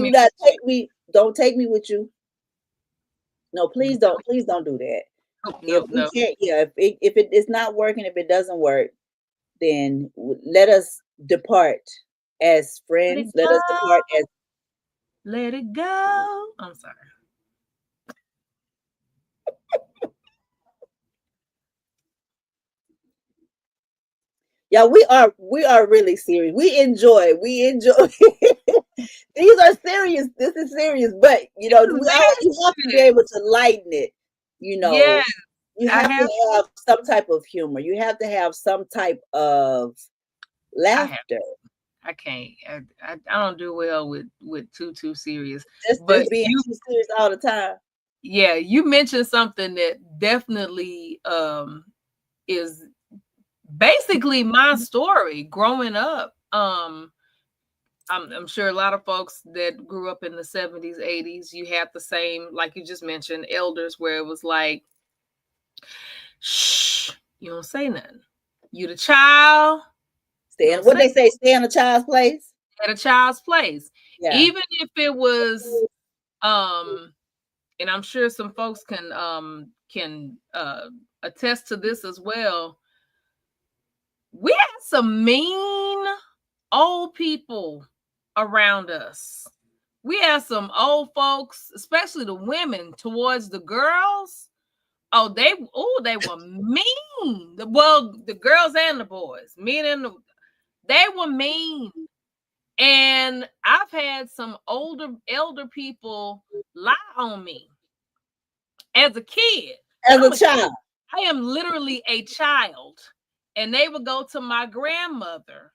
you. No, please don't do that. If we can't, if it is not working, if it doesn't work, then let us depart as friends. Let us depart as. Let it go. I'm sorry. Yeah, we are really serious. We enjoy. These are serious. This is serious, but you have to be able to lighten it. Yes, you have to have some type of humor. You have to have some type of laughter. I can't. I don't do well with too serious. But being too serious all the time. Yeah, you mentioned something that definitely is basically my story growing up. I'm sure a lot of folks that grew up in the 70s, 80s, you had the same, like you just mentioned, elders, where it was like, shh, you don't say nothing. You the child. Stay in a child's place? At a child's place. Yeah. Even if it was, and I'm sure some folks can attest to this as well. We had some mean old people around us. We had some old folks, especially the women, towards the girls. Oh, they were mean. The girls and the boys, they were mean. And I've had some elder people lie on me as a kid. As a child. I am literally a child. And they would go to my grandmother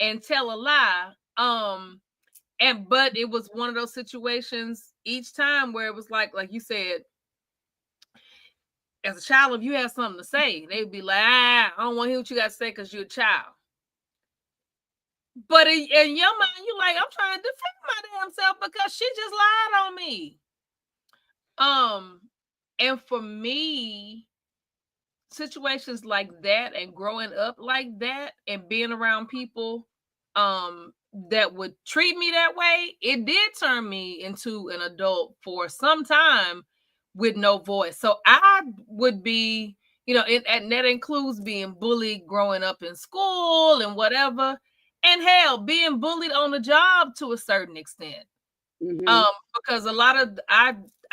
and tell a lie. But it was one of those situations each time where it was like you said, as a child, if you have something to say, they'd be like, I don't want to hear what you got to say because you're a child. But in your mind, you're like, I'm trying to defend my damn self because she just lied on me. And for me, situations like that and growing up like that and being around people that would treat me that way, it did turn me into an adult for some time with no voice. So I would be, and that includes being bullied growing up in school and whatever. And hell, being bullied on the job to a certain extent. Mm-hmm. Because I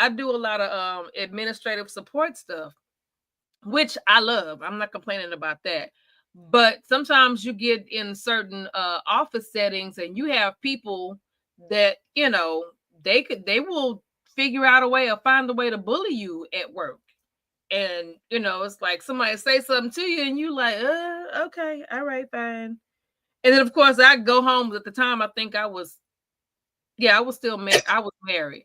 do a lot of administrative support stuff, which I love. I'm not complaining about that. But sometimes you get in certain office settings and you have people that, they will figure out a way or find a way to bully you at work. And, it's like somebody say something to you and you like, okay, all right, fine. And then, of course, I go home. At the time, I think I was still married. I was married.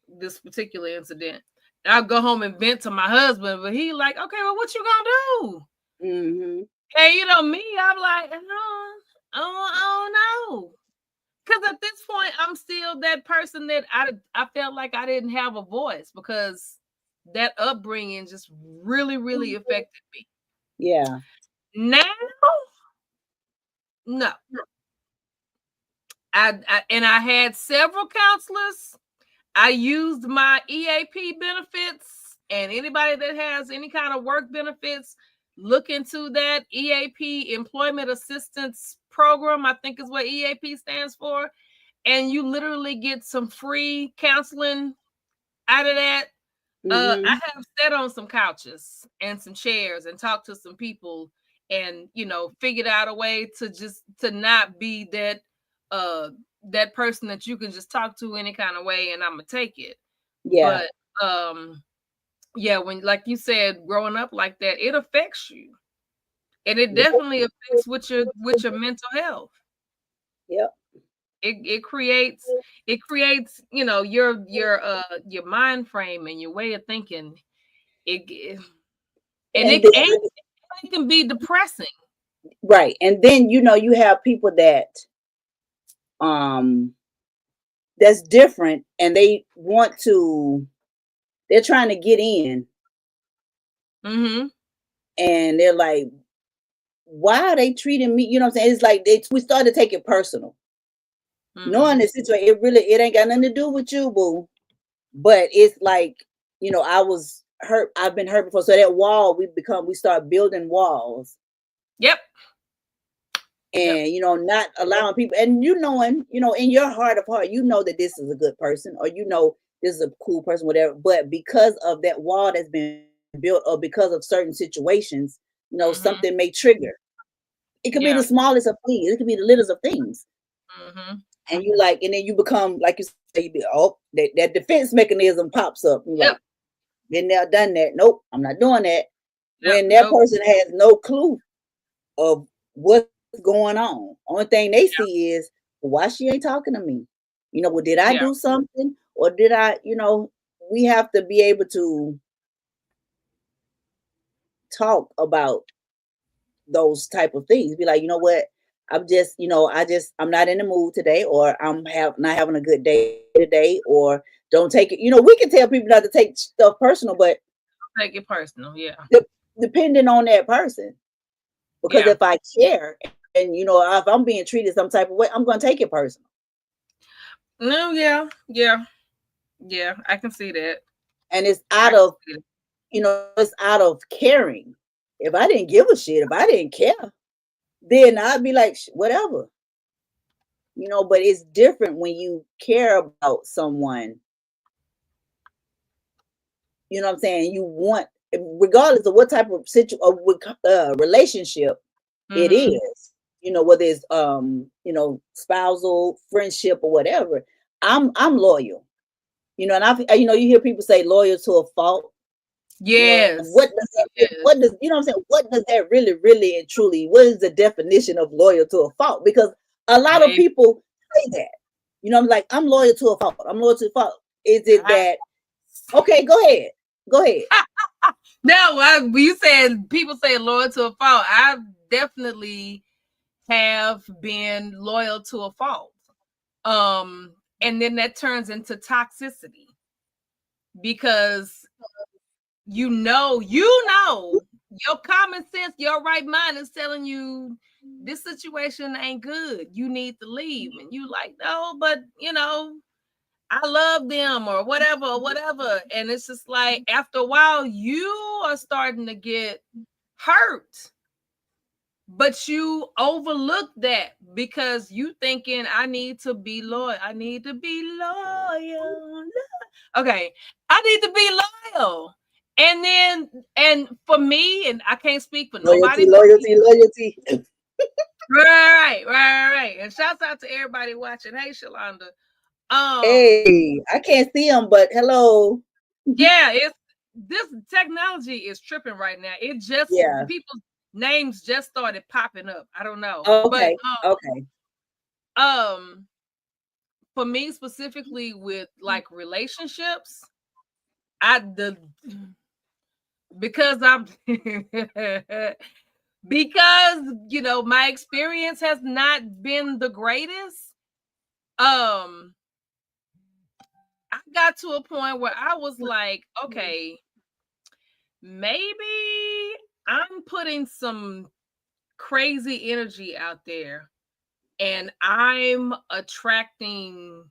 This particular incident. I'll go home and vent to my husband, but he like, okay, well, what you gonna do? Mm-hmm. And me, I'm like, I don't know. Because at this point, I'm still that person that I felt like I didn't have a voice because that upbringing just really, really affected me. Yeah. Now, no. I had several counselors. I used my EAP benefits, and anybody that has any kind of work benefits, look into that EAP, Employment Assistance Program, I think is what EAP stands for. And you literally get some free counseling out of that. Mm-hmm. I have sat on some couches and some chairs and talked to some people, and figured out a way to not be that person that you can just talk to any kind of way and I'm gonna take it. Yeah. But yeah, when, like you said, growing up like that, it affects you, and it definitely affects with your mental health. Yep. It creates your mind frame and your way of thinking. It can be depressing. Right. And then you have people that that's different, and they're trying to get in, Mm-hmm. and they're like, why are they treating me? You know what I'm saying? It's like we started to take it personal. Mm-hmm. Knowing the situation, it ain't got nothing to do with you, boo. But it's like, I was hurt. I've been hurt before. So that wall, we start building walls. Yep. And not allowing people, and knowing, in your heart of heart, that this is a good person, or this is a cool person, whatever. But because of that wall that's been built, or because of certain situations, Mm-hmm. something may trigger. It could be the smallest of things. It could be the littlest of things. Mm-hmm. And and then you become, like you say, that defense mechanism pops up. You're like, been there, done that. Nope, I'm not doing that. When that person has no clue of what's going on. Only thing they see is, why she ain't talking to me? Well, did I do something? Or did I, we have to be able to talk about those type of things. Be like, you know what? I'm just, I'm not in the mood today, or I'm not having a good day today, or don't take it. We can tell people not to take stuff personal, but take it personal, depending on that person. Because if I care, and if I'm being treated some type of way, I'm going to take it personal. No, I can see that. And it's out of caring. If I didn't give a shit, if I didn't care, then I'd be like, whatever. But it's different when you care about someone. You know what I'm saying? You want, regardless of what type of relationship it is, whether it's spousal, friendship, or whatever. I'm loyal. And you hear people say loyal to a fault. Yes. What does that, what does what I'm saying? What does that really, really and truly, what is the definition of loyal to a fault? Because a lot of people say that. I'm like, I'm loyal to a fault. I'm loyal to a fault. Is it that? Okay, go ahead. No, you said people say loyal to a fault. I definitely have been loyal to a fault. And then that turns into toxicity, because your common sense, your right mind is telling you this situation ain't good. You need to leave. And you like, no, but I love them, or whatever. And it's just like, after a while, you are starting to get hurt. But you overlook that because you thinking, I need to be loyal. I need to be loyal. Okay, I need to be loyal. And for me, and I can't speak for nobody. Loyalty. Right. And shouts out to everybody watching. Hey, Shalonda. Hey, I can't see them, but hello. Yeah, this technology is tripping right now. It just people's names just started popping up. I don't know. Okay. But for me specifically with like relationships, because my experience has not been the greatest. I got to a point where I was like, okay, maybe I'm putting some crazy energy out there and I'm attracting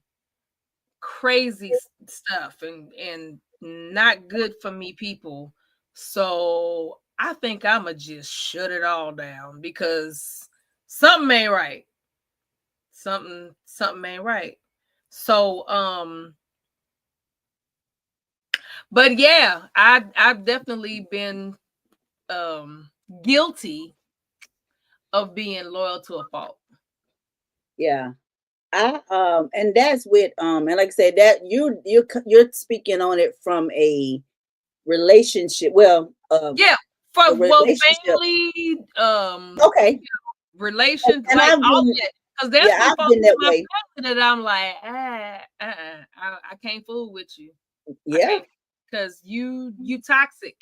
crazy stuff and not good for me people. So I think I'ma just shut it all down, because something ain't right. Something ain't right. So but yeah, I've definitely been guilty of being loyal to a fault. Yeah. And that's with and like I said, that you're speaking on it from a relationship. Well, Yeah, a for relationship. family, Okay. relations, And like I've all been, that. Because there's yeah, some I've folks been in that my way. family that I'm like, I can't fool with you. Yeah. Because you toxic.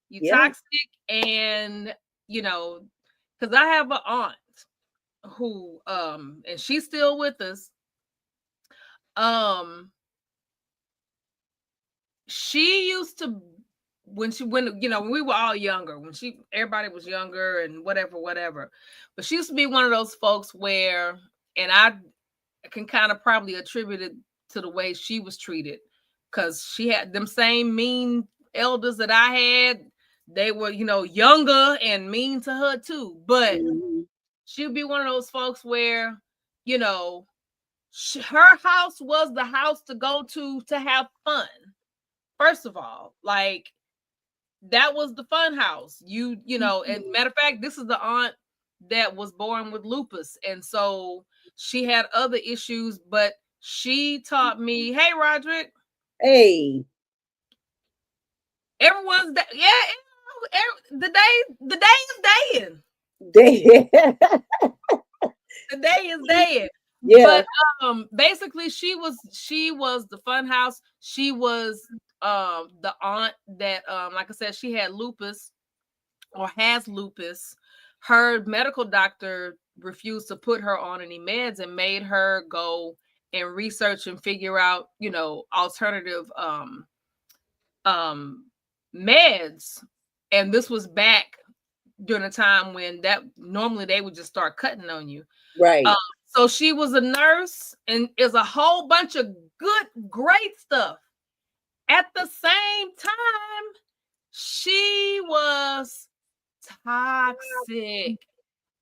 You Yeah. toxic, and you know, because I have an aunt who and she's still with us. She used to, when we were all younger, when everybody was younger and whatever, but she used to be one of those folks where, and I can kind of probably attribute it to the way she was treated, because she had them same mean elders that I had. They were, younger and mean to her too, but Mhm. she'd be one of those folks where, her house was the house to go to have fun. First of all, like, that was the fun house. And matter of fact, this is the aunt that was born with lupus. And so she had other issues, but she taught me, hey, Roderick, Hey. everyone's the day is dead. The day is dead. Yeah. But basically she was the fun house. She was the aunt that like I said, she had lupus, or has lupus. Her medical doctor refused to put her on any meds and made her go and research and figure out, alternative meds. And this was back during a time when that normally they would just start cutting on you. Right. So she was a nurse, and is a whole bunch of great stuff. At the same time, she was toxic.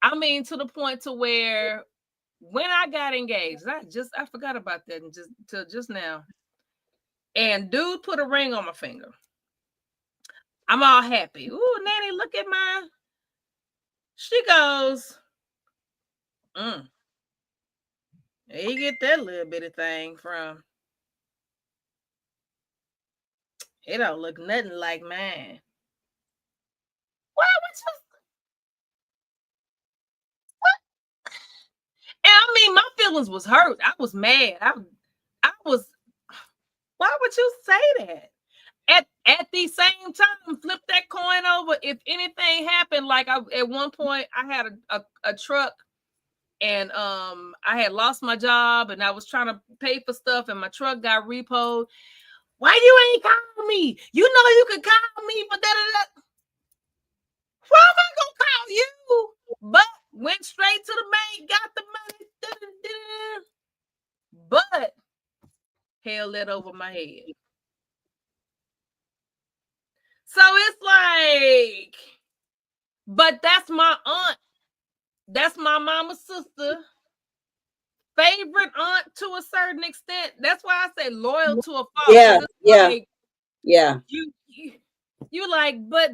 I mean, to the point to where when I got engaged, I forgot about that till just now. And dude put a ring on my finger. I'm all happy. Ooh, Nanny, look at my. She goes, where you get that little bitty thing from? It don't look nothing like mine. Why would you? And I mean, my feelings was hurt. I was mad. I was. Why would you say that? At the same time, flip that coin over. If anything happened, like at one point, I had a truck, and I had lost my job, and I was trying to pay for stuff, and my truck got repoed. Why you ain't call me? You know you could call me, but da. Why am I gonna call you? But went straight to the bank, got the money, but held that over my head. So it's like, but that's my aunt. That's my mama's sister. Favorite aunt to a certain extent. That's why I say loyal to a fault. Yeah. Yeah. Like, yeah. You like, but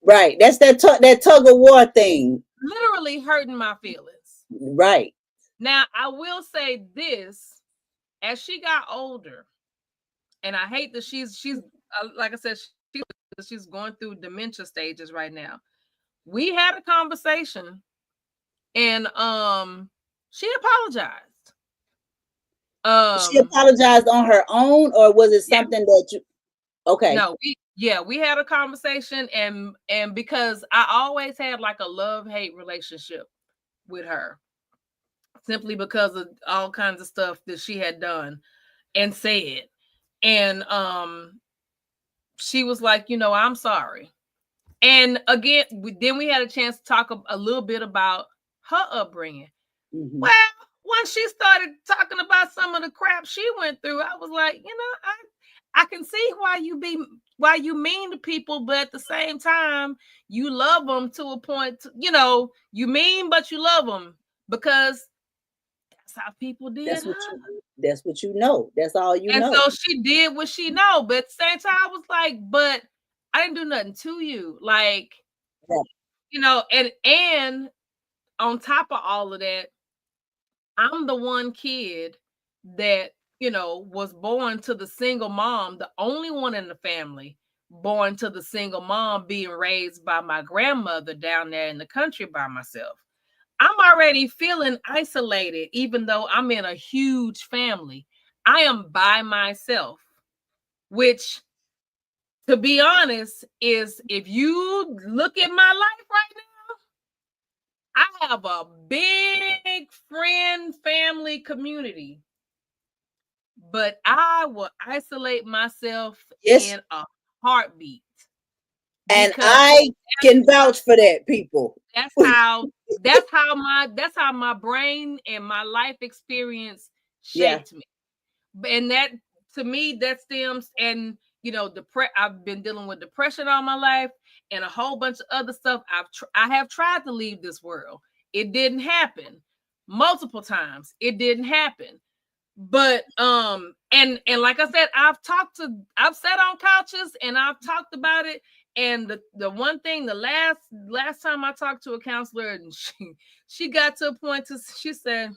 right. That's that tug of war thing. Literally hurting my feelings. Right. Now, I will say this: as she got older, and I hate that she's like I said, she's going through dementia stages right now. We had a conversation, and she apologized. She apologized on her own, or was it something that you? Okay. No, we had a conversation, and because I always had like a love-hate relationship with her, simply because of all kinds of stuff that she had done and said. And she was like, I'm sorry. And again, we had a chance to talk a little bit about her upbringing. Mm-hmm. Well, once she started talking about some of the crap she went through, I was like, I can see why you mean to people, but at the same time, you love them to a point. You mean, but you love them, because that's how people did. That's what you know. That's all you know. And so she did what she know, but at the same time, I was like, but I didn't do nothing to you, like, and on top of all of that, I'm the one kid that, was born to the single mom, the only one in the family born to the single mom, being raised by my grandmother down there in the country by myself. I'm already feeling isolated, even though I'm in a huge family. I am by myself, which, to be honest, is, if you look at my life right now, I have a big friend, family, community, but I will isolate myself Yes. in a heartbeat. And because I can vouch for that, people. that's how my brain and my life experience Yeah. shaped me. And that, to me, that stems, and I've been dealing with depression all my life and a whole bunch of other stuff. I have tried to leave this world. It didn't happen. Multiple times it didn't happen. But and like I said, I've sat on couches and I've talked about it. And the one thing, the last time I talked to a counselor, and she got to a point she said,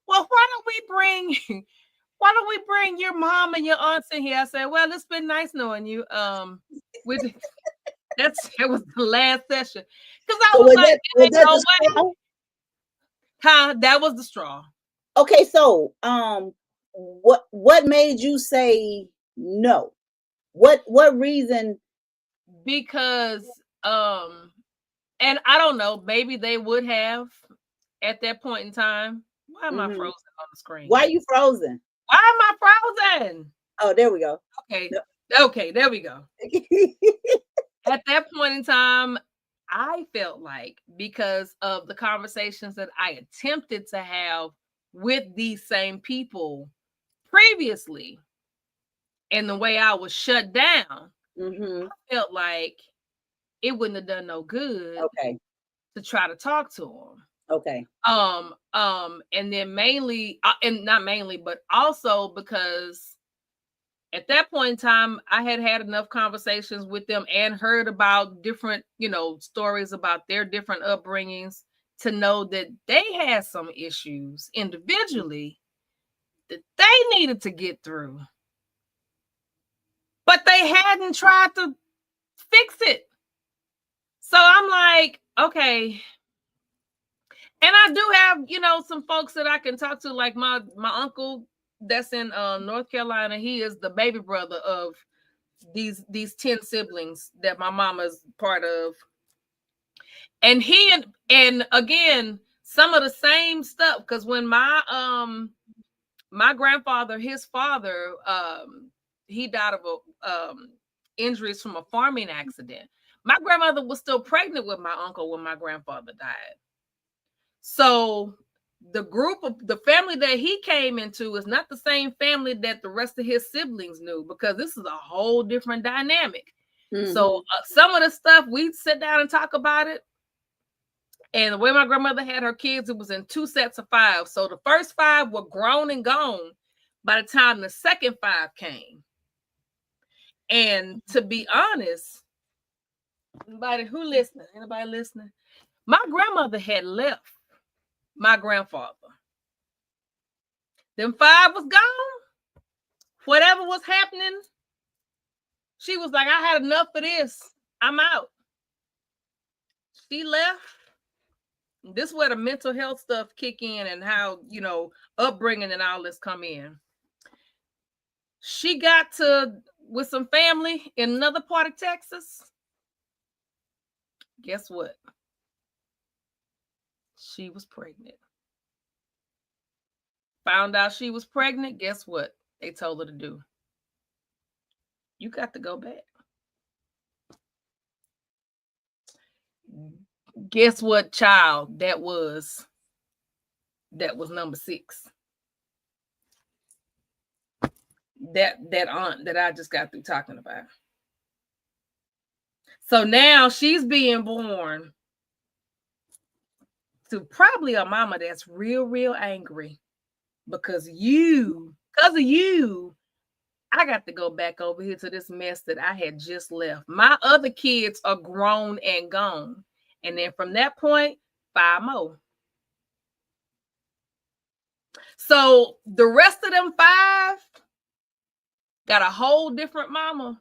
well, why don't we bring your mom and your aunts in here? I said, well, it's been nice knowing you. That was the last session. Because I was like, was that the straw? Huh? That was the straw. Okay, so what made you say no? What reason? Because and I don't know, maybe they would have at that point in time. Why am I frozen on the screen? Why are you frozen? Why am I frozen? Oh, there we go. Okay, there we go. At that point in time, I felt like, because of the conversations that I attempted to have with these same people previously, and the way I was shut down, I felt like it wouldn't have done no good to try to talk to them. Okay. And then mainly, and not mainly, but also because at that point in time, I had enough conversations with them and heard about different, stories about their different upbringings to know that they had some issues individually that they needed to get through. But they hadn't tried to fix it. So I'm like, okay. And I do have, some folks that I can talk to, like my uncle that's in North Carolina. He is the baby brother of these 10 siblings that my mama's part of. And and again, some of the same stuff, because when my grandfather, his father, he died of injuries from a farming accident. My grandmother was still pregnant with my uncle when my grandfather died. So the family that he came into is not the same family that the rest of his siblings knew, because this is a whole different dynamic. So some of the stuff, we'd sit down and talk about it. And the way my grandmother had her kids, it was in 2 sets of 5. So the first 5 were grown and gone by the time the second 5 came. And to be honest, anybody listening? My grandmother had left my grandfather. Them 5 was gone. Whatever was happening, she was like, I had enough of this. I'm out. She left. This is where the mental health stuff kick in, and how, upbringing and all this come in. She got with some family in another part of Texas. Guess what? She was pregnant. Found out she was pregnant. Guess what they told her to do? You got to go back. Guess what child that was number 6? That aunt that I just got through talking about. So now she's being born to probably a mama that's real angry because of you, I got to go back over here to this mess that I had just left. My other kids are grown and gone. And then from that point, 5 more. So the rest of them 5 got a whole different mama.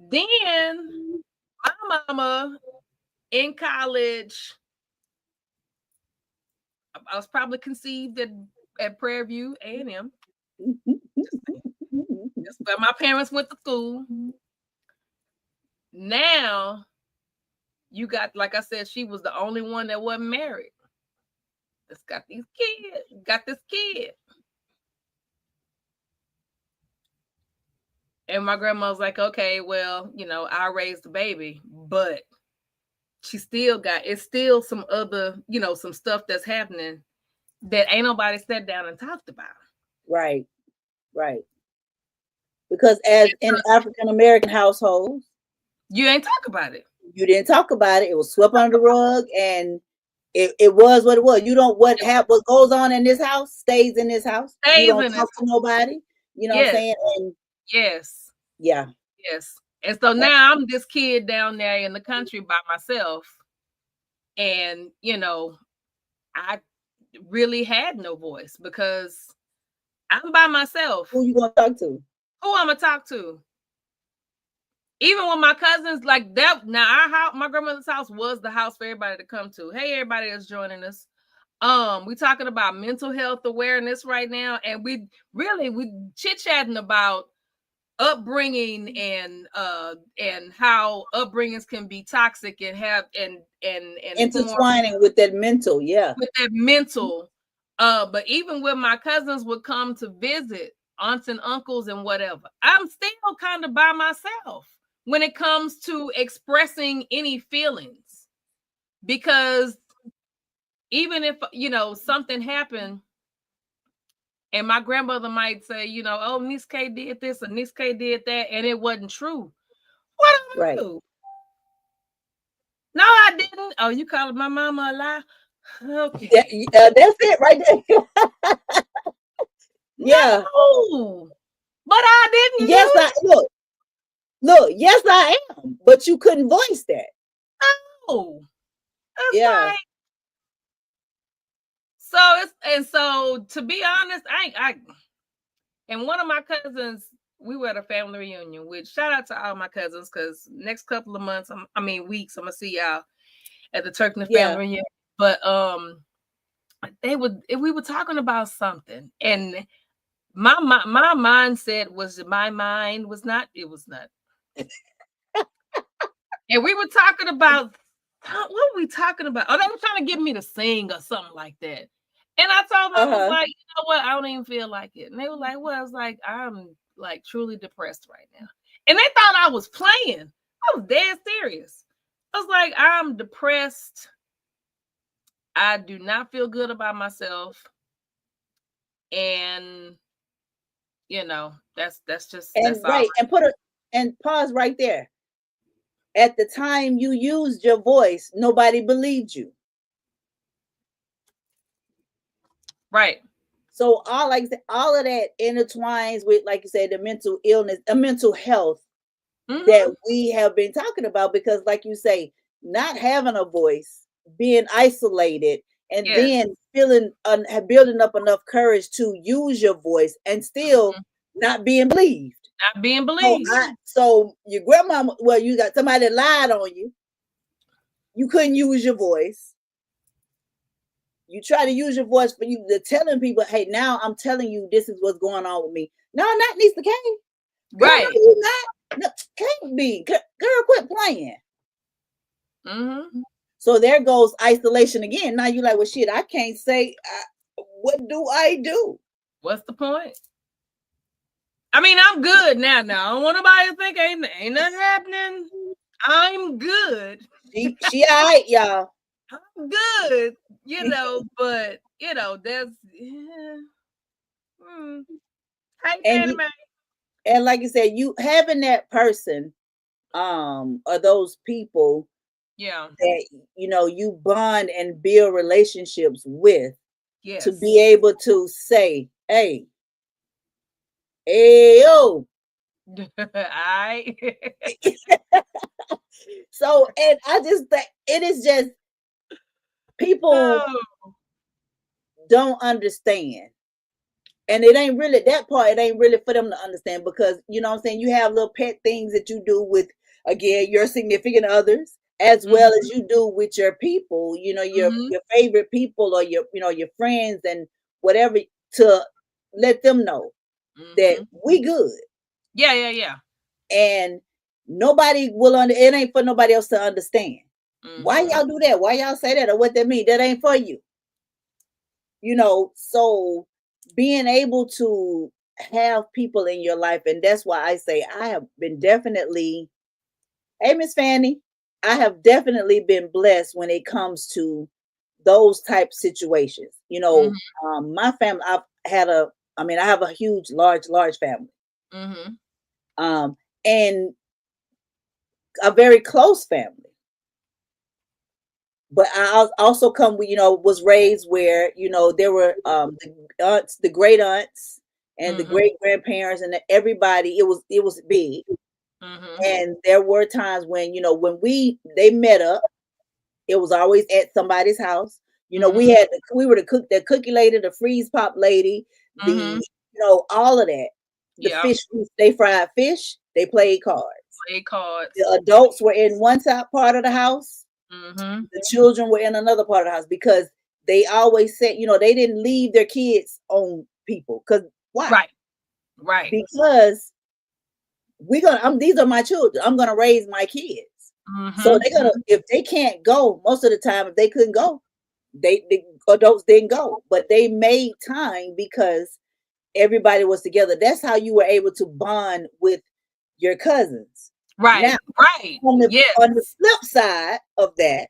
Then my mama in college, I was probably conceived at Prairie View A&M. That's where my parents went to school. Now, you got, like I said, she was the only one that wasn't married. That's got these kids, got this kid. And my grandma was like, okay, well, you know, I raised the baby, but she still got, it's still some other, you know, some stuff that's happening that ain't nobody sat down and talked about. Right. Because as in African American households, you ain't talk about it. You didn't talk about it. It was swept under the rug, and it was what it was. You don't what goes on in this house stays in this house. You don't talk to nobody. You know what I'm saying? And yes. Yeah. Yes. And so now I'm this kid down there in the country by myself. And, you know, I really had no voice because I'm by myself. Who you gonna talk to? Who I'm gonna talk to? Even when my cousins like that, now our house, my grandmother's house was the house for everybody to come to. Hey, everybody that's joining us. We talking about mental health awareness right now, and we chit-chatting about upbringing and how upbringings can be toxic and have and intertwining with that mental, but even when my cousins would come to visit, aunts and uncles and whatever, I'm still kind of by myself when it comes to expressing any feelings, because even if, you know, something happened and my grandmother might say, you know, oh, Niece K did this or Niece K did that, and it wasn't true. What do I do? No, I didn't. Oh, you calling my mama a lie? Okay. That's it right there. Yeah. No, but I didn't. Yes, look, yes, I am. But you couldn't voice that. Oh, yeah. Like, so to be honest, and one of my cousins, we were at a family reunion, which shout out to all my cousins, because next couple of months, weeks, I'm gonna see y'all at the Turkness family reunion. But we were talking about something, and my mindset was, my mind was not, it was not. And we were talking about, what were we talking about? Oh, they were trying to get me to sing or something like that. And I told them, I was like, you know what? I don't even feel like it. And they were like, well, I was like, I'm like truly depressed right now. And they thought I was playing. I was dead serious. I was like, I'm depressed. I do not feel good about myself. And, you know, that's just, and that's right. all. And pause right there. At the time you used your voice, nobody believed you. Right. So all of that intertwines with, like you said, the mental illness, the mental health that we have been talking about, because like you say, not having a voice, being isolated, and then building up enough courage to use your voice and still not being believed. Not being believed. So your grandmama, well, you got somebody that lied on you. You couldn't use your voice. You try to use your voice for you to telling people, hey, now I'm telling you this is what's going on with me. No, not Lisa K. Right. No, you not. No, can't be. Girl, quit playing. So there goes isolation again. Now you like, well, shit, I can't say, what do I do? What's the point? I mean, I'm good now. I don't want nobody to think ain't nothing happening. I'm good. She all right, y'all. I'm good, you know, but you know, there's and like you said, you having that person, or those people, that you know you bond and build relationships with, to be able to say, hey, yo, So, and I just think it is just people Oh, don't understand. And it ain't really that part, it ain't really for them to understand because you know what I'm saying, you have little pet things that you do with again your significant others as well as you do with your people, you know, mhm, your favorite people or your you know your friends and whatever to let them know that mhm. we good Yeah, yeah, yeah. and nobody will under it ain't for nobody else to understand. Why Mhm. y'all do that? Why y'all say that or what that mean? That ain't for you. You know, so being able to have people in your life, and that's why I say I have been definitely, hey, Miss Fanny, I have definitely been blessed when it comes to those type situations. You know, Mhm. my family, I mean, I have a huge, large family, Mhm. um, and a very close family. But also come with, you know, was raised where, you know, there were the aunts, the great aunts and the Mhm. great grandparents and everybody, it was big. Mhm. And there were times when, you know, when they met up, it was always at somebody's house. You know, Mhm. we were the cookie lady, the freeze pop lady, the Mhm. you know, all of that. The Yep. fish, they fried fish, they played cards. Play cards. The adults were in one side part of the house, Mhm. the children were in another part of the house because they always said, you know, they didn't leave their kids on people. Because why? Right. Right. Because these are my children. I'm gonna raise my kids. So Mhm. they're gonna if they can't go, most of the time, if they couldn't go, the adults didn't go. But they made time because everybody was together. That's how you were able to bond with your cousins. Now, Right. Right. on the Yes. flip side of that,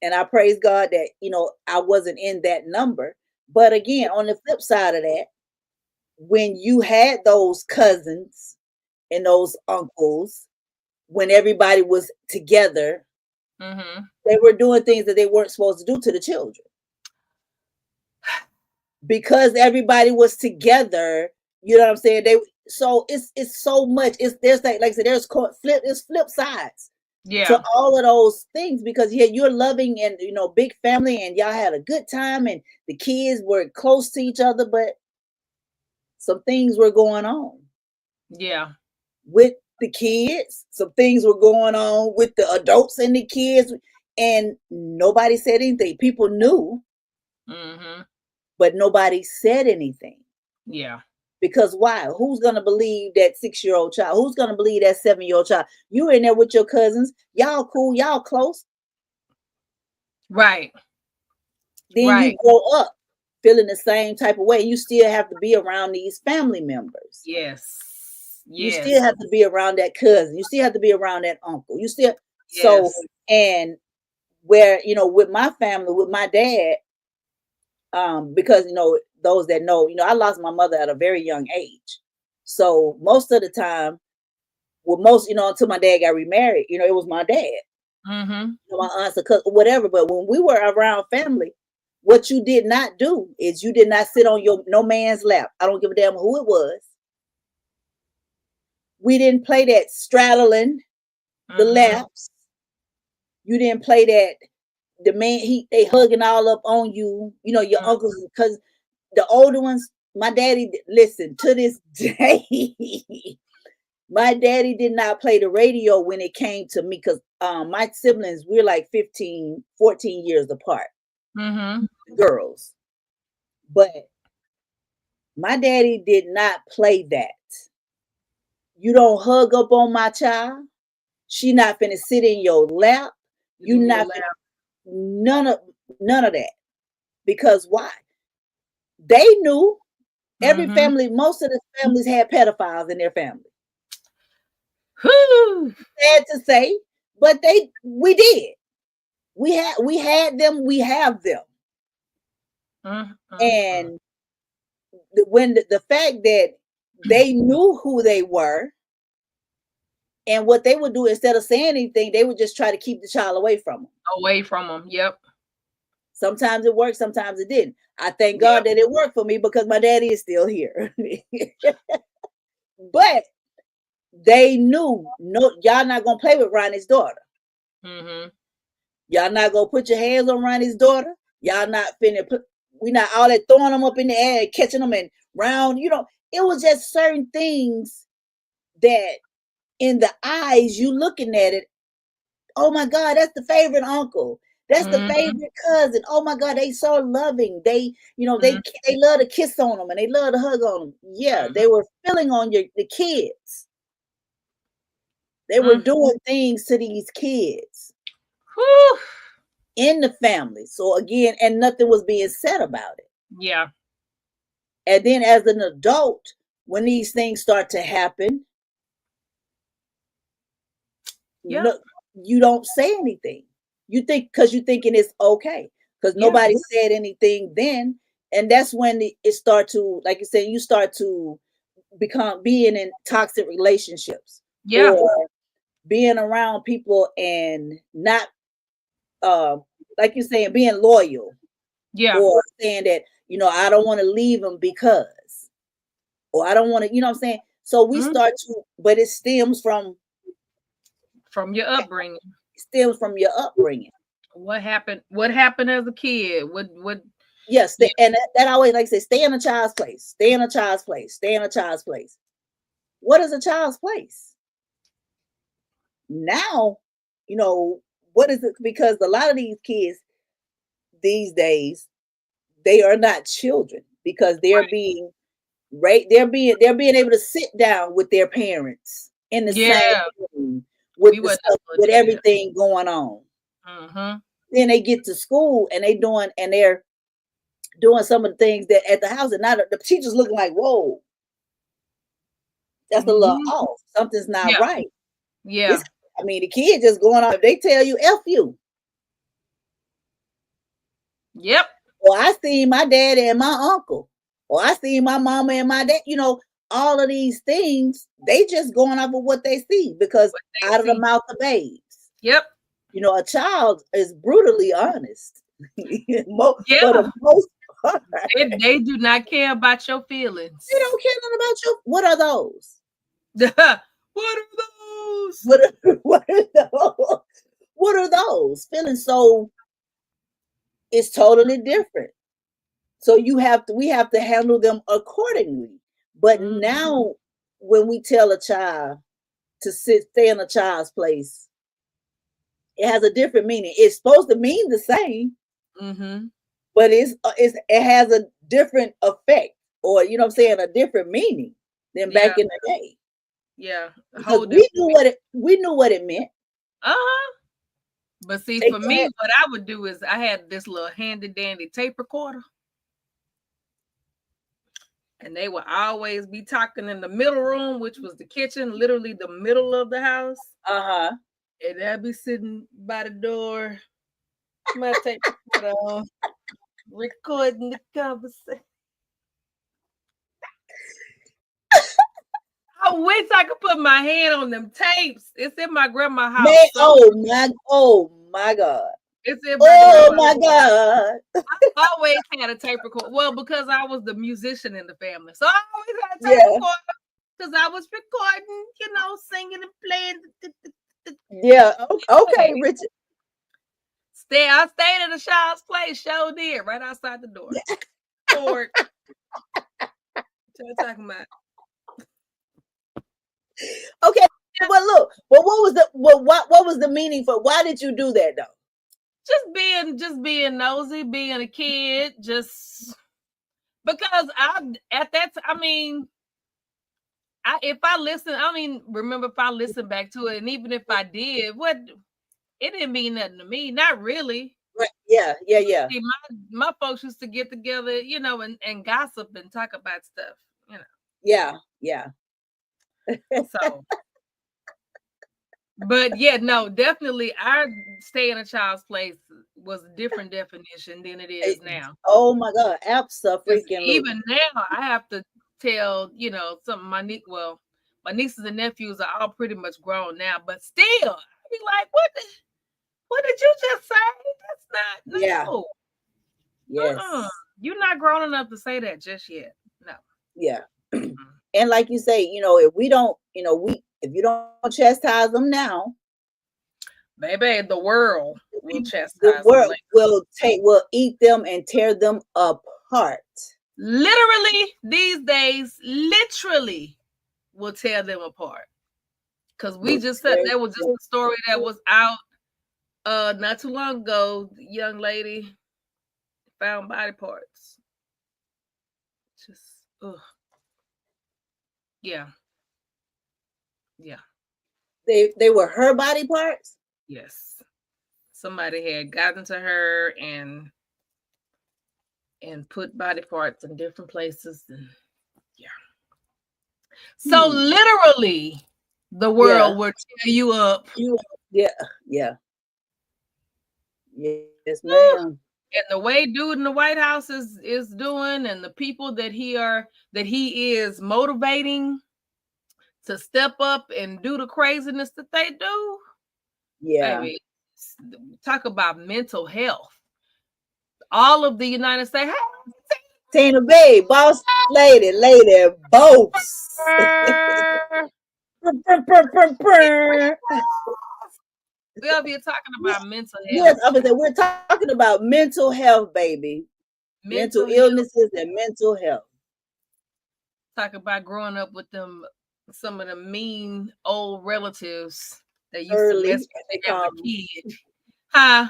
and I praise God that, you know, I wasn't in that number. But again, on the flip side of that, when you had those cousins and those uncles, when everybody was together, Mhm. they were doing things that they weren't supposed to do to the children because everybody was together. You know what I'm saying? So it's so much. It's there's like I said, there's flip sides to Yeah. all of those things because yeah, you're loving and you know big family and y'all had a good time and the kids were close to each other, but some things were going on Yeah. with the kids. Some things were going on with the adults and the kids, and nobody said anything. People knew, Mhm. but nobody said anything. Yeah. Because why? Who's gonna believe that 6-year-old child? Who's gonna believe that 7-year-old child? You in there with your cousins, y'all cool, y'all close. Right. Then you Right. grow up feeling the same type of way. You still have to be around these family members. Yes. You Yes. still have to be around that cousin. You still have to be around that uncle. You still so Yes. and where you know with my family, with my dad, because you know those that know, you know, I lost my mother at a very young age. So most of the time, well, most you know until my dad got remarried, you know, it was my dad, Mhm. you know, my aunts, or whatever. But when we were around family, what you did not do is you did not sit on your no man's lap. I don't give a damn who it was. We didn't play that straddling the Mhm. laps. You didn't play that the man they hugging all up on you, you know, your uncles because the older ones, my daddy listen to this day. My daddy did not play the radio when it came to me because my siblings, we're like 15, 14 years apart, Mhm. girls. But my daddy did not play that. You don't hug up on my child. She not finna sit in your lap. You In your not lap. none of none of that. Because why? They knew every Mhm. family, most of the families had pedophiles in their family. Whew. Sad to say, but we did. We had them, we have them. Mm, mm, mm. And when the fact that they knew who they were and what they would do instead of saying anything, they would just try to keep the child away from them. Away from them. Yep. Sometimes it worked, sometimes it didn't. I thank God Yep. that it worked for me because my daddy is still here. But they knew, no, y'all not gonna play with Ronnie's daughter. Mm-hmm. Y'all not gonna put your hands on Ronnie's daughter. Y'all not finna put. We not all that throwing them up in the air, and catching them and round. You know, it was just certain things that, in the eyes, you looking at it. Oh my God, that's the favorite uncle. That's the Mhm. favorite cousin. Oh my God, they so loving. They, you know, Mhm. they love to kiss on them and they love to hug on them. Yeah, they were feeling on the kids. They were Mm. doing things to these kids Whew. in the family. So again, and nothing was being said about it. Yeah. And then as an adult, when these things start to happen, Yeah. no, you don't say anything. You think, because you're thinking it's okay, because Yeah. nobody said anything then. And that's when it start to, like you said, you start to being in toxic relationships, Yeah. or being around people and not, like you're saying, being loyal, Yeah. or saying that, you know, I don't want to leave them because, or I don't want to, you know what I'm saying? So we Mhm. start to, but it stems from From your upbringing. your upbringing. What happened? What happened as a kid? What? Yes, Yeah. and that always, like I say, stay in a child's place. Stay in a child's place. Stay in a child's place. What is a child's place? Now, you know, what is it? Because a lot of these kids these days, they are not children, because they're being they're being able to sit down with their parents in the same Yeah. room with We the wasn't stuff, able to with do that. everything going on. Mm-hmm. Then they get to school and they're doing some of the things that at the house, and now the teacher's looking like, whoa, that's a little Mm-hmm. off. Something's not Yeah. right. Yeah. I mean, the kid just going off. If they tell you F you, Yep. or I see my daddy and my uncle, or I see my mama and my dad, you know, all of these things, they just going off of what they see, because What they out of the see. mouth of babes. Yep. You know, a child is brutally honest. For Yeah. the most part, They do not care about your feelings. they don't care nothing about you. What are those? What are those? What are those? What are those? Feeling so, it's totally different. So we have to handle them accordingly. But Mhm. now, when we tell a child to stay in a child's place, it has a different meaning. It's supposed to mean the same, Mm-hmm. but it has a different effect, or, you know what I'm saying, a different meaning than Yeah. back in the day. Yeah. A Because whole different. we knew what it meant. Uh-huh. But see, Hey, for go me, ahead. what I would do is I had this little handy dandy tape recorder, and they would always be talking in the middle room, which was the kitchen, literally the middle of the house. Uh-huh. And I'd be sitting by the door, my tape recorder on, recording the conversation. I wish I could put my hand on them tapes. It's in my grandma's house. Man, So oh my God. it's in my Oh grandma's my God. I always had a tape recorder. Well, because I was the musician in the family. So I always had a tape Yeah. recorder because I was recording, singing and playing. Yeah. Okay, Richard. I stayed in the child's place, show did, right outside the door. Or what you talking about? Okay, but look, but what was the meaning for, why did you do that though? Just being nosy, being a kid, just because if I listen back to it, and even if I did, it didn't mean nothing to me, not really. Right. Yeah. See, my folks used to get together, and gossip and talk about stuff, Yeah. So, but yeah, no, definitely, our stay in a child's place was a different definition than it is now. Oh my God, 'Cause freaking even now, I have to tell, some of my nieces and nephews are all pretty much grown now, but still, I be like, what did you just say? That's not, Yeah. no. Yes. You're not grown enough to say that just yet. No. Yeah. And like you say, if we don't, If you don't chastise them now, Baby, the world will the chastise them world later. will eat them and tear them apart. Literally, these days, literally will tear them apart. Because we just said that was just a story that was out not too long ago. The young lady found body parts. Just yeah. They were her body parts. Yes. Somebody had gotten to her and put body parts in different places. And yeah. So literally, the world will tear you up. Yeah. Yes, ma'am. And the way dude in the White House is doing, and the people that he is motivating to step up and do the craziness that they do. Yeah. Baby, talk about mental health. All of the United States. Tina B, boss lady, boss. We'll be talking about mental health. Yes, we're talking about mental health, baby. Mental illnesses and mental health. Talk about growing up with some of the mean old relatives that used to mess with them as a kid. Huh?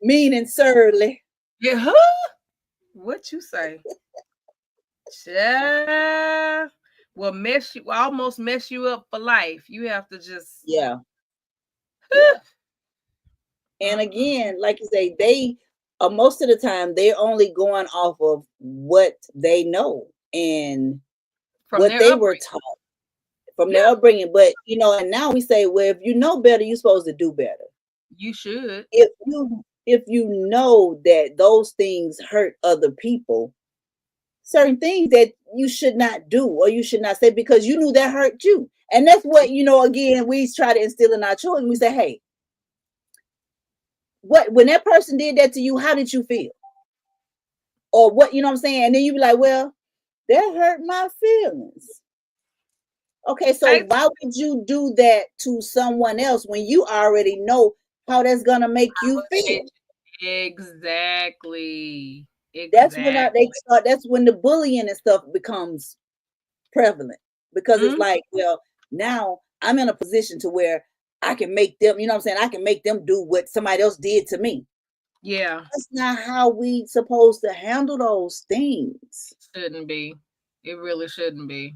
Mean and surly. Yeah, huh? What you say? Yeah. Will almost mess you up for life. You have to just yeah. And again, like you say, they most of the time they're only going off of what they know and what they were taught from their upbringing. But and now we say, well, if you know better, you're supposed to do better. You should. If you know that those things hurt other people, certain things that you should not do or you should not say because you knew that hurt you. And that's what, again, we try to instill in our children. We say, hey, when that person did that to you, how did you feel? Or what, I'm saying? And then you be like, well, that hurt my feelings. Okay, so why would you do that to someone else when you already know how that's gonna make you feel? Exactly. That's when that's when the bullying and stuff becomes prevalent because it's like, well, now I'm in a position to where I can make them, I can make them do what somebody else did to me. Yeah. That's not how we supposed to handle those things. Shouldn't be. It really shouldn't be.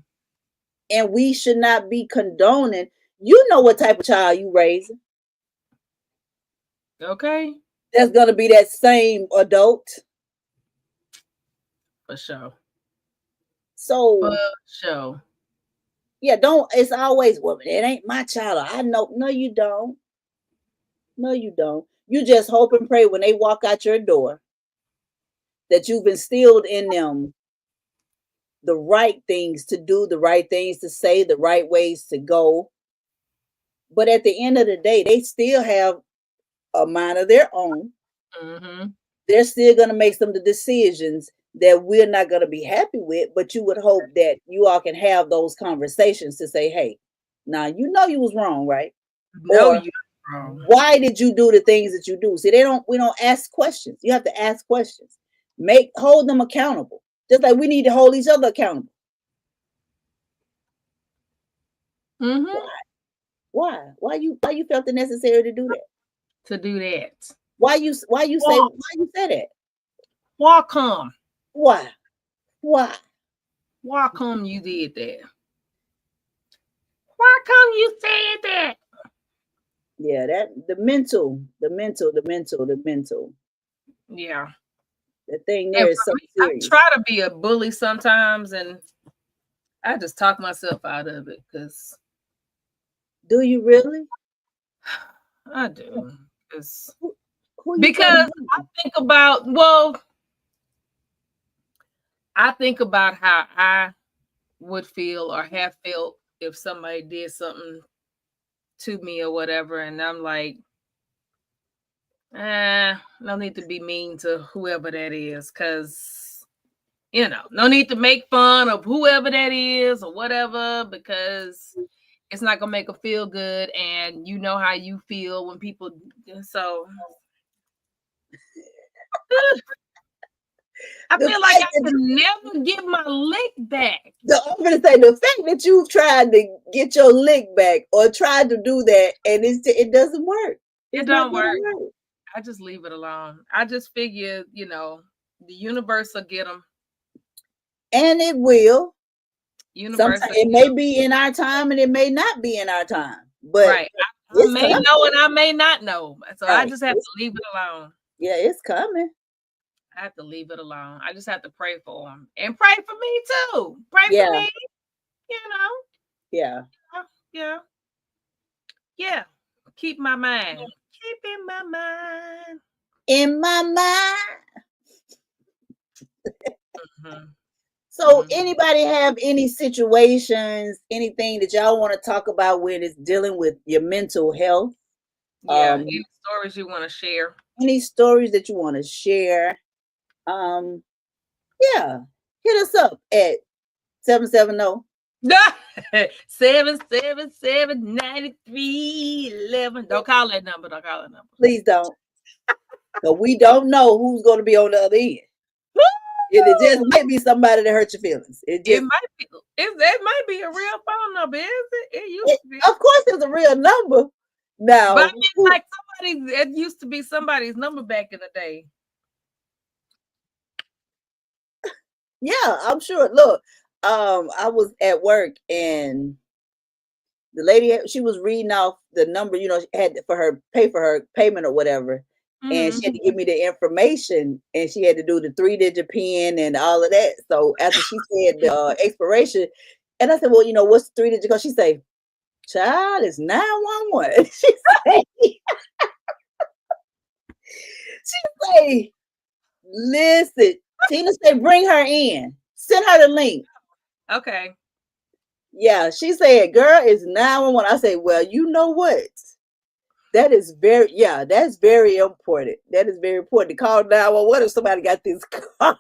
And we should not be condoning. You know what type of child you raising. Okay. That's gonna be that same adult. For sure. So for sure. Yeah, it's always, well, it ain't my child. I know. No, you don't. No, you don't. You just hope and pray when they walk out your door that you've instilled in them the right things to do, the right things to say, the right ways to go. But at the end of the day, they still have a mind of their own. Mm-hmm. They're still going to make some of the decisions that we're not going to be happy with, but you would hope that you all can have those conversations to say, hey, now you know you was wrong, right? No, you wrong. Why did you do the things that you do? See, we don't ask questions. You have to ask questions. Hold them accountable. Just like we need to hold each other accountable. Mm-hmm. Why you felt it necessary to do that? To do that. Why you say that? Why come? Why come you did that? Why come you said that? Yeah, the mental. Yeah. The thing there is so serious. I try to be a bully sometimes, and I just talk myself out of it. Do you really? I do. Because I think about how I would feel or have felt if somebody did something to me or whatever, and I'm like, no need to be mean to whoever that is, because no need to make fun of whoever that is or whatever, because It's not gonna make her feel good, and you know how you feel when people. So I The feel like fact I that could never get my lick back. I'm gonna say the fact that you've tried to get your lick back or tried to do that and it doesn't work. It It's not don't gonna work. I just leave it alone. I just figure, the universe will get them. And it will. Universe. Sometimes it may be in our time and it may not be in our time. But right. I may know and I may not know. So I just have to leave it alone. Yeah, it's coming. I have to leave it alone. I just have to pray for them and pray for me too. Pray for me. Yeah. Yeah. Keep my mind. Keep in my mind. In my mind. So anybody have any situations, anything that y'all want to talk about when it's dealing with your mental health? Yeah, any stories you want to share? Any stories that you want to share? Yeah. Hit us up at 770. 777-9311. Don't call that number. Please don't. So we don't know who's going to be on the other end. It just might be somebody that hurt your feelings. It might be. It might be a real phone number, is it? It used to be. Of course, it's a real number. Now, but I mean, like it used to be somebody's number back in the day. Yeah, I'm sure. Look, I was at work and the lady, she was reading off the number, had for her payment or whatever. And she had to give me the information and she had to do the 3-digit PIN and all of that. So after she said the expiration, and I said, well, what's the 3-digit code? She say, child, it's 911. She say, listen, Tina said, bring her in. Send her the link. Okay. Yeah, she said, girl, it's 911. I say, well, you know what? That's very important. That is very important to call 911 if somebody got this call.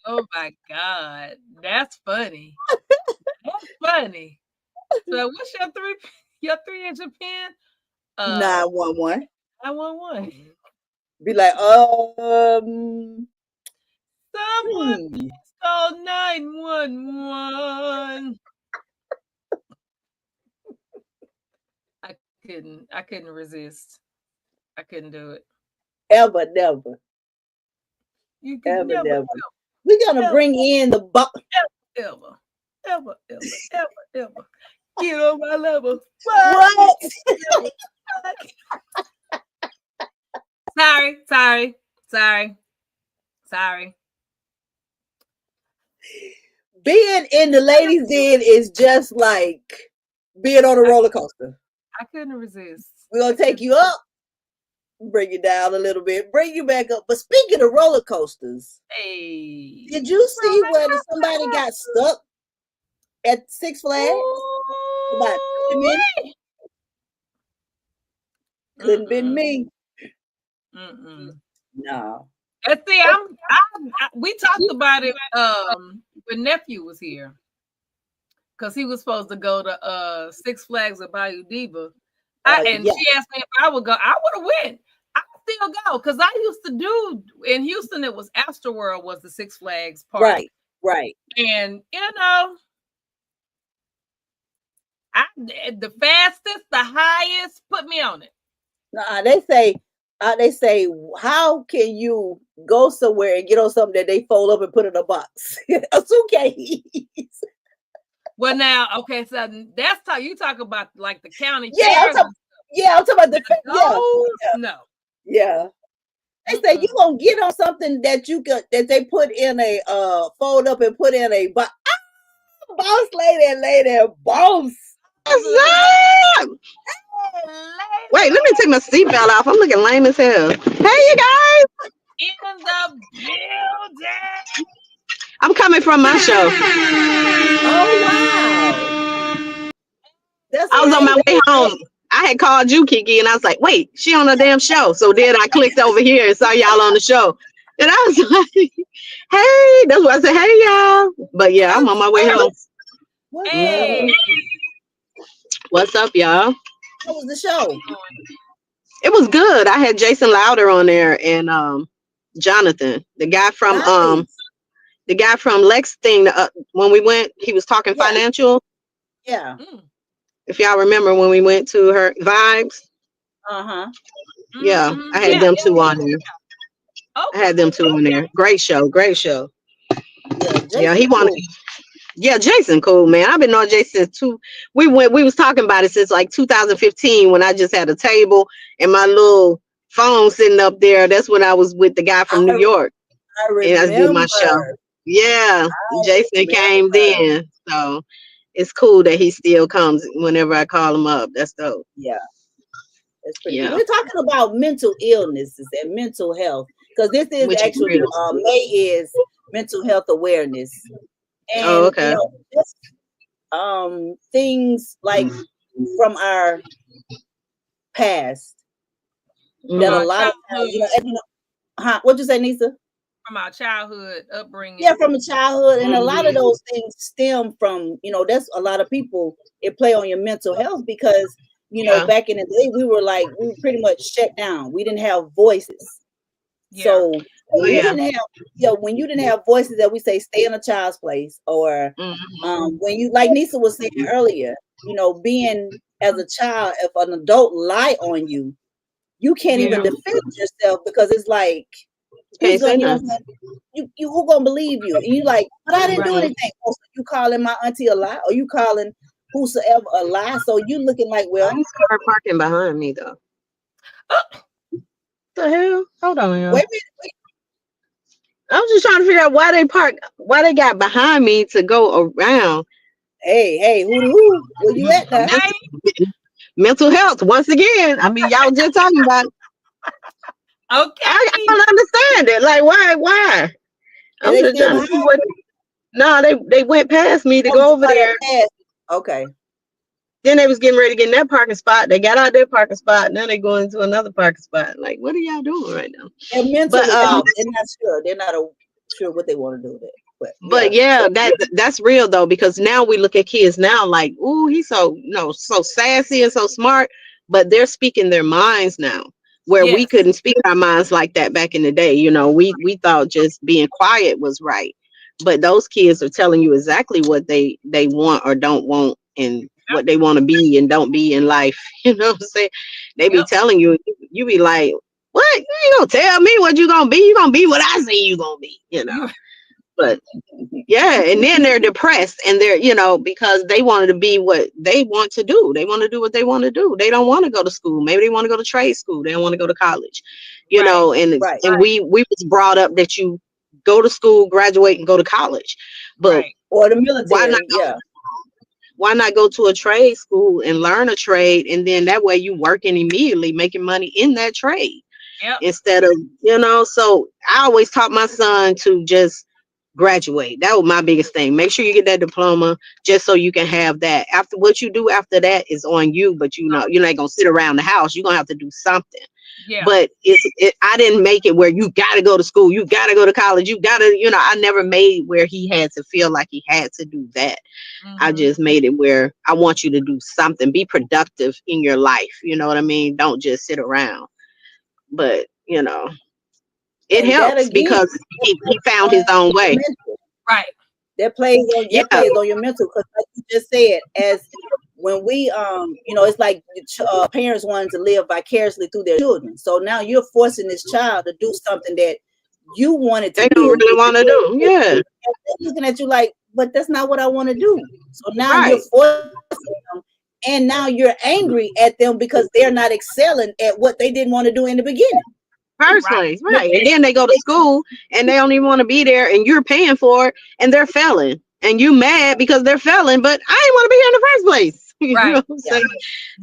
Oh my God. That's funny. That's funny. So what's your 3-digit PIN? 911. 911. Be like, someone please call 911. I couldn't resist. I couldn't do it. Ever, never. You can never. We're gonna bring in the ever. Get on my level. What? Sorry. Being in the ladies' den is just like being on a roller coaster. I couldn't resist. We're gonna take you up, bring you down a little bit, bring you back up. But speaking of roller coasters, hey, did you see where somebody got stuck at Six Flags? About 20 minutes? Couldn't been me. No. And see, we talked about it when nephew was here, because he was supposed to go to Six Flags at Bayou Diva, and she asked me if I would go. I would have went. I would still go because I used to do in Houston. It was Astroworld was the Six Flags party, right, and the fastest, the highest, put me on it. They say, how can you go somewhere and get on something that they fold up and put in a box? A suitcase. Well, now, okay, so that's you talk about like the county. I'm talking about the no. Yeah. They say you gonna get on something that they put in a fold up and put in a box. Boss lady, boss. Wait, let me take my seatbelt off. I'm looking lame as hell. Hey, you guys. In the building. I'm coming from my show. Oh, wow. I was on my way home. I had called you, Kiki, and I was like, wait, she on a damn show. So then I clicked over here and saw y'all on the show. And I was like, hey, that's why I said, hey, y'all. But yeah, I'm on my way home. Hey. What's up, y'all? How was the show? It was good. I had Jason Louder on there and Jonathan, the guy from Nice. Lex thing. When we went, he was talking Yeah. financial. Yeah. If y'all remember when we went to her Vibes, Uh-huh. yeah, I had Yeah. them two on there. I Okay. had them two on there. Great show. Yeah, Yeah, he Jason wanted. cool. Yeah, Jason, cool, man. I've been knowing Jason since we was talking about it since like 2015 when I just had a table and my little phone sitting up there. That's when I was with the guy from New York I and I was doing my show. remember. Yeah, Jason came remember. then. So it's cool that he still comes whenever I call him up. That's dope. Yeah. That's pretty Yeah. cool. We're talking about mental illnesses and mental health because this is Which is actually real. May is mental health awareness. And Oh, okay. just, things like from our past that a Mhm. lot of times, what'd you say, Nisa? From our childhood upbringing. Yeah, from a childhood, and a lot of Mhm. those things stem from, that's a lot of people, it play on your mental health because, Yeah. back in the day, we were pretty much shut down. We didn't have voices. Yeah. So Oh, when you yeah. didn't have, when you didn't have voices that we say stay in a child's place, or Mhm. when you, like Nisa was saying earlier, being as a child, if an adult lie on you, you can't even Yeah. defend yourself because it's like, Can't who's say gonna, nothing. you who gonna believe you? And you like, but I didn't do Right. anything. Oh, so you calling my auntie a lie, or you calling whosoever a lie? So you looking like, well, Why is car parking behind me though? The hell? Hold on, y'all. wait a minute, wait. I was just trying to figure out why they got behind me to go around. Hey, who? Where you at now? Mental health once again. I mean, y'all just talking about it. Okay. I don't understand it. Like, why? I'm they just still trying to see behind? what. No, they went past me to Oh, go over somebody there. passed. Okay. Then they was getting ready to get in that parking spot. They got out their parking spot. Now they going into another parking spot. Like, what are y'all doing right now? They're mentally But out. They're not sure. They're not sure what they want to do with it. But yeah, that's real though, because now we look at kids now like, ooh, he's so so sassy and so smart, but they're speaking their minds now, where we Yes. couldn't speak our minds like that back in the day. We thought just being quiet was right, but those kids are telling you exactly what they want or don't want, and what they want to be and don't be in life. You know what I'm saying? They be Yep. telling you, you be like, what? You ain't gonna tell me what you gonna be? You gonna be what I say you gonna be, But yeah, and then they're depressed and they're, because they wanted to be what they want to do. They want to do what they want to do. They don't want to go to school. Maybe they want to go to trade school. They don't want to go to college, and Right. we was brought up that you go to school, graduate, and go to college. But Right. Or the military. why not go to a trade school and learn a trade, and then that way you working immediately, making money in that trade. Yep. Instead of, so I always taught my son to just graduate. That was my biggest thing. Make sure you get that diploma just so you can have that. After what you do after that is on you, but you're not gonna sit around the house. You're gonna have to do something. Yeah. But I didn't make it where you gotta go to school, you gotta go to college, you gotta, I never made where he had to feel like he had to do that. I just made it where I want you to do something, be productive in your life. You know what I mean? Don't just sit around. But it And that helps again, because he found his own way. Right. That plays on your mental, because like you just said, as when we it's like parents wanting to live vicariously through their children. So now you're forcing this child to do something that you wanted to They do. don't really want to do. Yeah. They're looking at you like, but that's not what I want to do. So now Right. you're forcing them, and now you're angry at them because they're not excelling at what they didn't want to do in the beginning. Personally, right. And then they go to school and they don't even want to be there, and you're paying for it, and they're failing, and you mad because they're failing, but I didn't want to be here in the first place. You Right. know what I'm saying?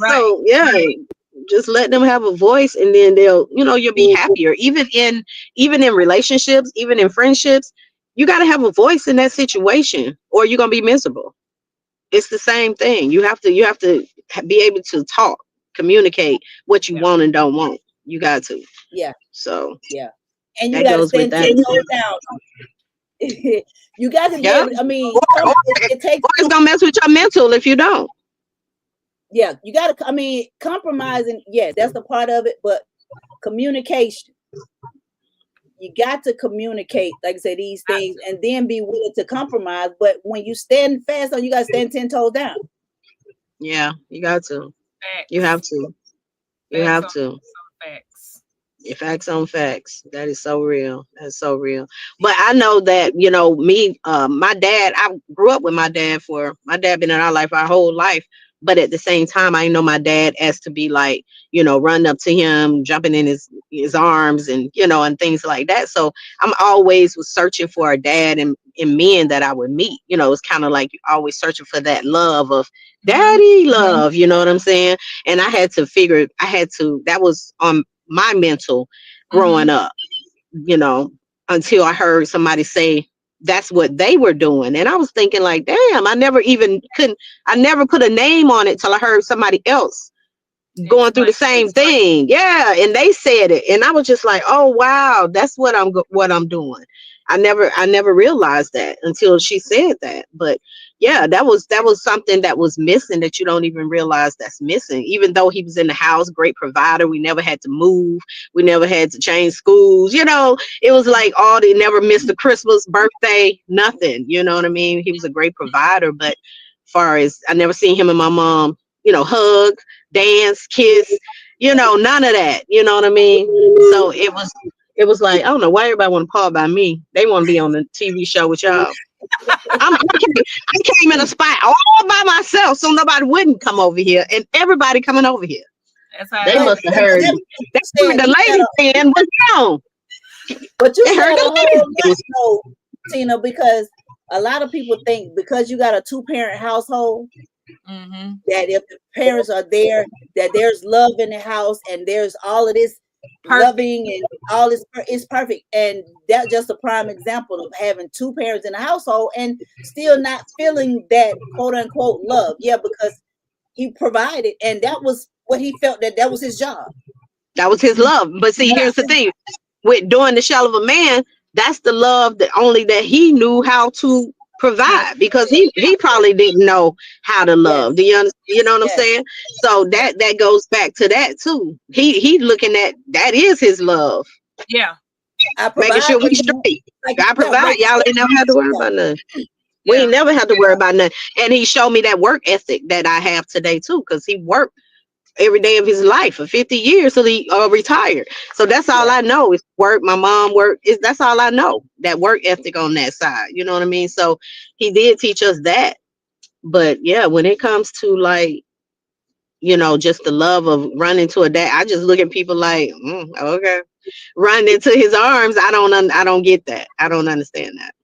Right. So yeah, just let them have a voice, and then you'll be happier. Even in relationships, even in friendships, you got to have a voice in that situation, or you're gonna be miserable. It's the same thing. You have to be able to talk, communicate what you want and don't want. You got to. Yeah. So yeah, and you that got to goes with stand that. 10 toes down. You got to be Yeah. able, I mean, Or it takes. it's gonna mess with your mental if you don't. Yeah, you got to. I mean, compromising. Yeah, that's a part of it, but communication. You got to communicate, like I say, these things, and then be willing to compromise. But when you stand fast on, you got to stand 10 toes down. Yeah, you got to. You Facts. have to. You Facts have on to. facts. Facts on facts. That is so real. That's so real. But I know that, you know, me, my dad, I grew up with my dad been in our life our whole life. But at the same time, I know my dad as to be like, you know, running up to him, jumping in his arms and, you know, and things like that. So I'm always was searching for a dad in men that I would meet. You know, it's kind of like always searching for that love of daddy love, you know what I'm saying? And I had to, that was on my mental growing up, you know, until I heard somebody say that's what they were doing. And I was thinking like, damn, I never put a name on it till I heard somebody else going through the same thing. Yeah. And they said it. And I was just like, oh, wow, that's what I'm doing. I never realized that until she said that. But yeah, that was something that was missing that you don't even realize that's missing. Even though he was in the house, great provider, we never had to move. We never had to change schools. You know, it was like never missed a Christmas, birthday, nothing. You know what I mean? He was a great provider. But far as I never seen him and my mom, you know, hug, dance, kiss, you know, none of that. You know what I mean? So it was like, I don't know why everybody want to call by me. They want to be on the TV show with y'all. I came in a spot all by myself, so nobody wouldn't come over here, and everybody coming over here. That's how They must have heard. That's what the lady saying was wrong. But you said a whole lot, though, Tina, because a lot of people think because you got a 2-parent household, that if the parents are there, that there's love in the house and there's all of this loving and all this is perfect. And that's just a prime example of having 2 parents in the household and still not feeling that quote unquote love. Yeah, because he provided, and that was what he felt that was his job. That was his love. But see, here's the thing: with doing the shell of a man, that's the love that only that he knew how to provide, because he probably didn't know how to love. Do you know what I'm saying? So that goes back to that too. He looking at that is his love. Yeah. Making sure we straight. I provide. Y'all ain't never had to worry about nothing. We ain't never had to worry about nothing. And he showed me that work ethic that I have today too, because he worked every day of his life for 50 years till he retired. So that's all I know is work. My mom worked. That's all I know. That work ethic on that side. You know what I mean? So he did teach us that. But yeah, when it comes to like, you know, just the love of running to a dad, I just look at people like, okay, running into his arms. I don't get that. I don't understand that.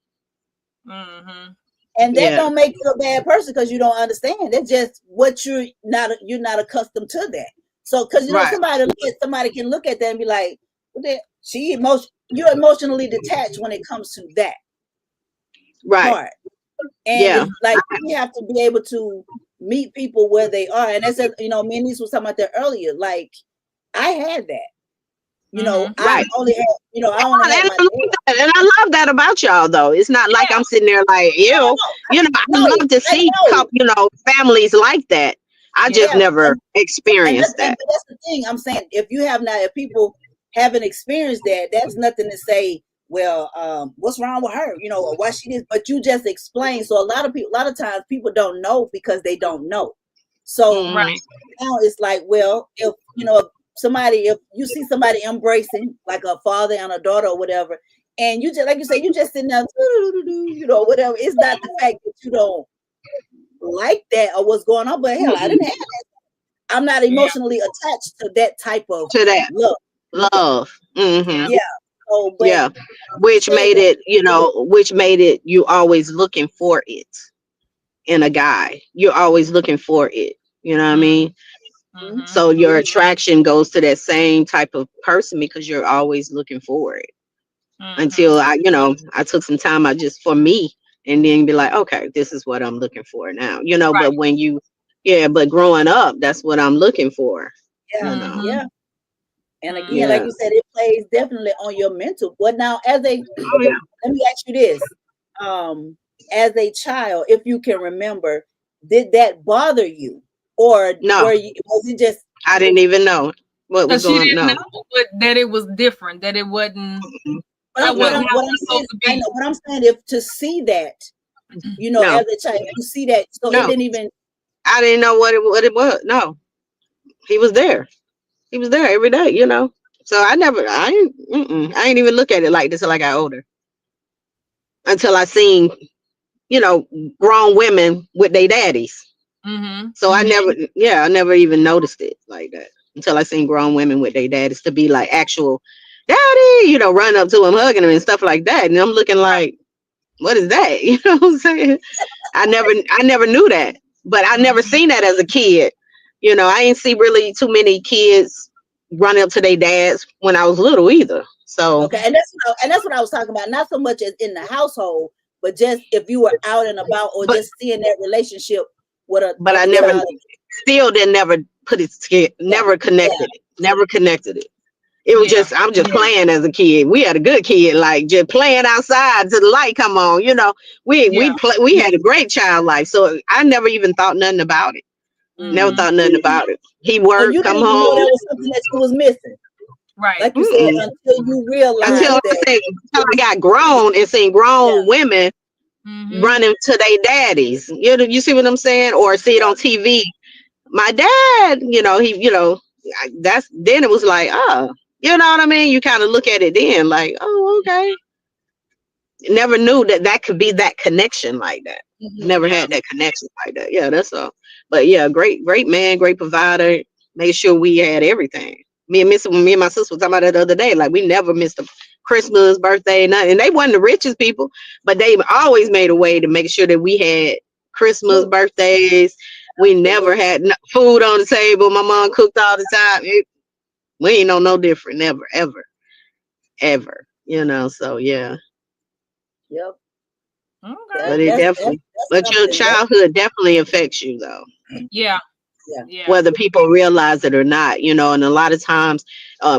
And that don't make you a bad person because you don't understand. That's just what you're not accustomed to that. So because you know somebody can look at that and be like, well, you're emotionally detached when it comes to that part. And like you have to be able to meet people where they are. And that's you know, me and Niece was talking about that earlier. Like I had that. You know, I only had, you know, I only had and I love that about y'all though. It's not like I'm sitting there like, you know, I love to see you know, families like that. I just never experienced that. That's the thing I'm saying. If people haven't experienced that, that's nothing to say, well, what's wrong with her? You know, or why she did, but you just explained. So a lot of times people don't know because they don't know. So now it's like, well, if you know, if you see somebody embracing like a father and a daughter or whatever, and you just like you say, you just sitting there, you know, whatever. It's not the fact that you don't like that or what's going on, but hell, I didn't have that. I'm not emotionally attached to that type of love. Yeah. So, which made it you always looking for it in a guy. You're always looking for it. You know what I mean? So your attraction goes to that same type of person because you're always looking for it. Until I took some time out just for me, and then be like, okay, this is what I'm looking for now. You know, but when but growing up, that's what I'm looking for. Yeah, you know? And again, like you said, it plays definitely on your mental. But now, let me ask you this: as a child, if you can remember, did that bother you or No. was it just I didn't even know what was Because she going didn't on. know that it was different, that it wasn't. But That wasn't how what it I'm was saying, supposed to I be. know what I'm saying. If to see that, you know, No. as a child, you see that, so it No. didn't even. I didn't know what it was. No, he was there. He was there every day, you know. So I ain't even look at it like this until I got older. Until I seen, you know, grown women with their daddies. Mm-hmm. So I never even noticed it like that until I seen grown women with their daddies to be like actual daddy, you know, run up to him, hugging him and stuff like that. And I'm looking like, what is that? You know what I'm saying? I never knew that, but I never seen that as a kid. You know, I ain't see really too many kids run up to their dads when I was little either. So Okay, and that's what I was talking about. Not so much as in the household, but just if you were out and about, or But- just seeing that relationship with a. but I other never child. still didn't never put it together, never connected it, never connected it. It was Yeah. just, I'm just playing as a kid. We had a good kid, like just playing outside till the light come on. You know, we had a great child life. So I never even thought nothing about it. Never Mhm. thought nothing about it. He So worked, you come didn't even know home. that was something that you was missing, Right. like you said, until you realized Until that. I got grown and seen grown women Mhm. running to their daddies. You see what I'm saying? Or see it on TV. My dad, you know, then it was like, oh, you know what I mean? You kind of look at it then like, oh, okay. Never knew that could be that connection like that. Never had that connection like that. Yeah, that's all. But yeah, great man, great provider. Made sure we had everything. Me and my sister was talking about that the other day. Like we never missed a Christmas, birthday, nothing. And they wasn't the richest people, but they always made a way to make sure that we had Christmas, birthdays. We never had food on the table. My mom cooked all the time. We ain't know no different. Never, ever. You know. So yeah. Yep. Okay. But it definitely. But your childhood definitely affects you, though. Yeah. Yeah. Whether people realize it or not, you know. And a lot of times,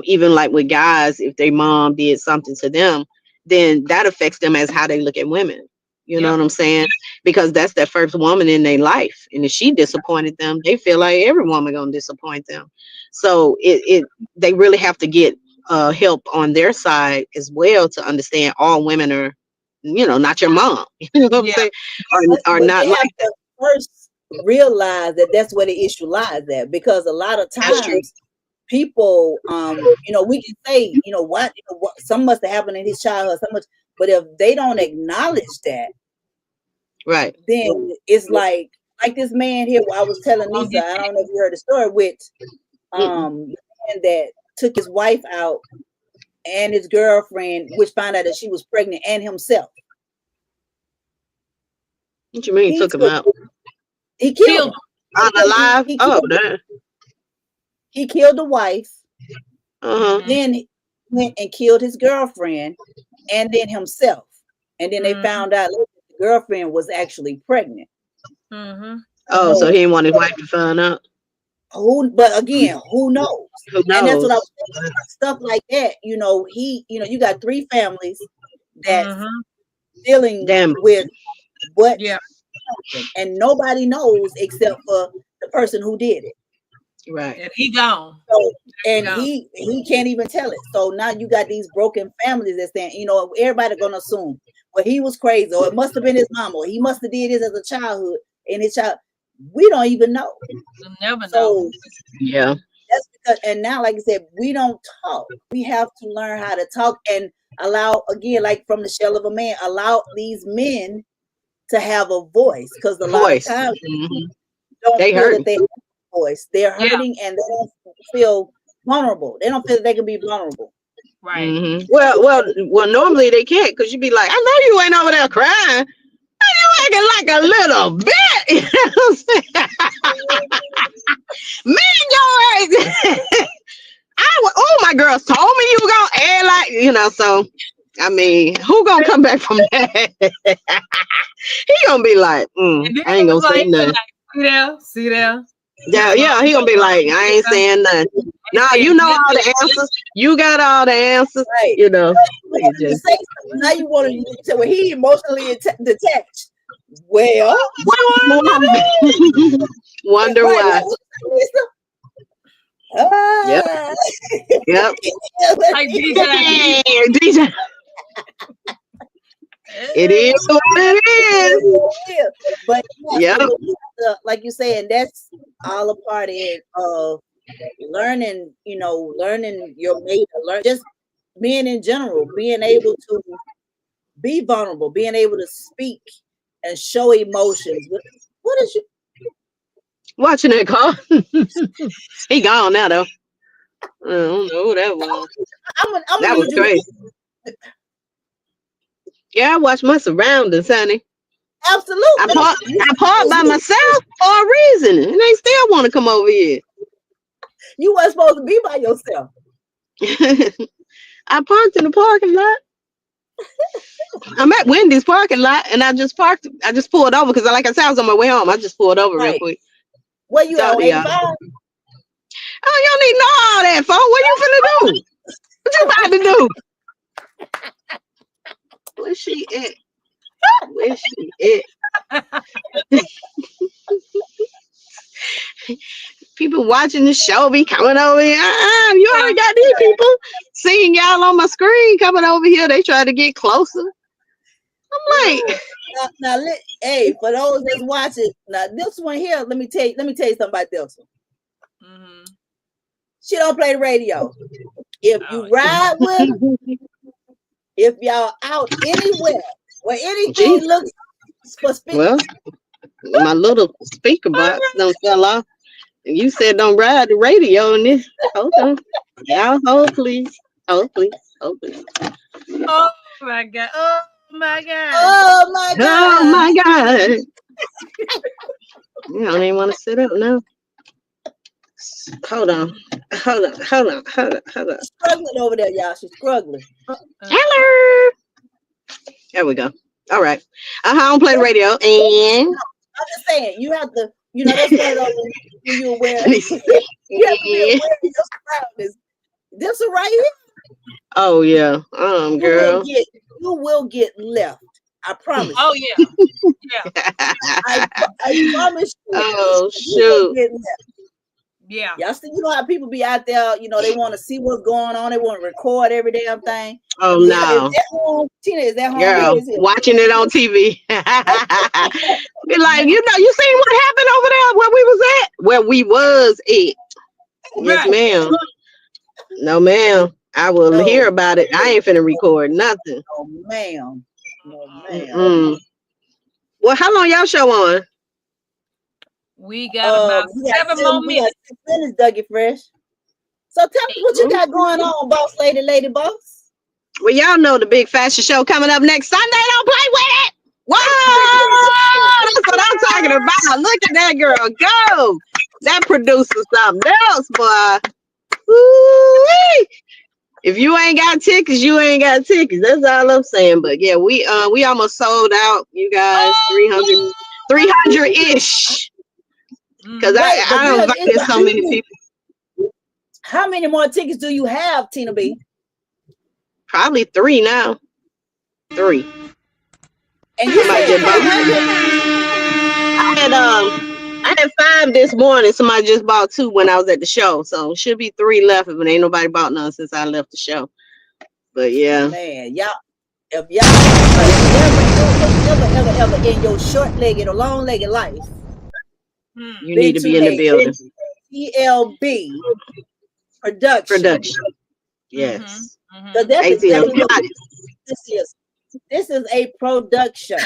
even like with guys, if their mom did something to them, then that affects them as how they look at women. You know what I'm saying? Because that's their first woman in their life, and if she disappointed them, they feel like every woman gonna disappoint them. So they really have to get help on their side as well to understand all women are, you know, not your mom. You know what I'm saying? Are But not they like have to first realize that that's where the issue lies at, because a lot of times people, you know, we can say, you know, what some must have happened in his childhood, so much, but if they don't acknowledge that, right, then it's like this man here. I was telling Lisa, I don't know if you heard the story with the man that took his wife out and his girlfriend, which found out that she was pregnant, and himself. What you mean he took him out? He killed him. Alive? He killed the wife. Uh-huh. Then he went and killed his girlfriend, and then himself. And then they found out the girlfriend was actually pregnant. Oh, so he didn't want his wife to find out. But again, who knows? Who knows? And that's what I was saying. Stuff like that. You know, you got 3 families that's dealing with what happened, and nobody knows except for the person who did it. Right. And he gone. So, and he can't even tell it. So now you got these broken families that saying, you know, everybody gonna assume, well, he was crazy, or it must have been his mom, or he must have did this as a childhood, and his child. We don't even know. You'll never So know. Yeah. that's because, and now, like I said, we don't talk. We have to learn how to talk and allow, again, like from the shell of a man, allow these men to have a voice, because a lot of times don't they feel hurt. that they have a voice. They're hurting and they don't feel vulnerable. They don't feel that they can be vulnerable. Right. Well, normally they can't, because you be like, I know you ain't over there crying. You acting like a little bit. You know what I'm saying? Man, your my girls told me you were gonna act like, you know, so I mean, who gonna come back from that? He gonna be like, I ain't gonna say nothing. Like, see there. Yeah, he gonna be like, I ain't saying nothing. No, you know all the answers. You got all the answers. Right. You know. You say something, now you want to say, well, he emotionally detached. Well, Wonder Right, why. right. Ah. Yep. Like DJ. Hey, DJ. It is what it is. But Yep. but you have to, like you saying, that's all a part of learning. You know, learning your mate, just being in general, being able to be vulnerable, being able to speak and show emotions. What is you? Watching that car. He gone now though. I don't know who that was. I'm That was crazy. Yeah, I watch my surroundings, honey. Absolutely. I parked by myself for a reason, and they still want to come over here. You weren't supposed to be by yourself. I parked in the parking lot. I'm at Wendy's parking lot, and I just parked. I just pulled over because, like I said, I was on my way home. I just pulled over real quick. Where you Talk on to y'all. 85? Oh, you don't need to know all that, phone. What you finna do? What you about to do? Where's she at? Where's she at? People watching the show be coming over here. You already got these people seeing y'all on my screen coming over here. They try to get closer. I'm like, hey, for those that's watching, now this one here, let me tell you something about this one. Mm-hmm. She don't play the radio. If you ride with her, if y'all out anywhere where anything looks suspicious, well, my little speaker box don't fell off. And you said don't ride the radio in this. Hold on. Y'all hold please. Hold please. Hold please. Oh my God. Oh my God. Oh my God. Oh my God. I don't even want to sit up now. Hold on. Hold on. She's struggling over there, y'all. She's struggling. Hello. There we go. All right. I don't play the radio. And I'm just saying, you have to, that's one of those when you're aware. You have to be aware of your surroundings. This one right here. Oh yeah. Girl. You will get left. I promise. Oh yeah. Yeah. I promise you. Oh you will shoot. get left. Yeah. Y'all see, how people be out there, they want to see what's going on. They want to record every damn thing. Oh no. Tina, is that home? Girl, watching it on TV. Be like, you seen what happened over there where we was at? Where we was at. Yes, Right. ma'am. No, ma'am. I will hear about it. I ain't finna record nothing. Oh, ma'am. No, ma'am. Mm-mm. Well, how long y'all show on? We got about 7 more minutes. 6 minutes, Dougie Fresh. So tell me what you got going on, boss lady boss. Well, y'all know the big fashion show coming up next Sunday. Don't play with it. Whoa! That's what I'm talking about. Look at that girl go. That producer something else, boy. Woo-wee. If you ain't got tickets, you ain't got tickets. That's all I'm saying. But yeah, we almost sold out, you guys. 300-ish. Because I invited so many people. How many more tickets do you have, Tina B? Probably 3 now. 3. And you said I had 5 this morning. Somebody just bought 2 when I was at the show. So it should be 3 left if ain't nobody bought none since I left the show. But yeah. Man, if y'all ever in your short-legged or long-legged life, you need to be in the building. TLB production. Yes. So this is a production.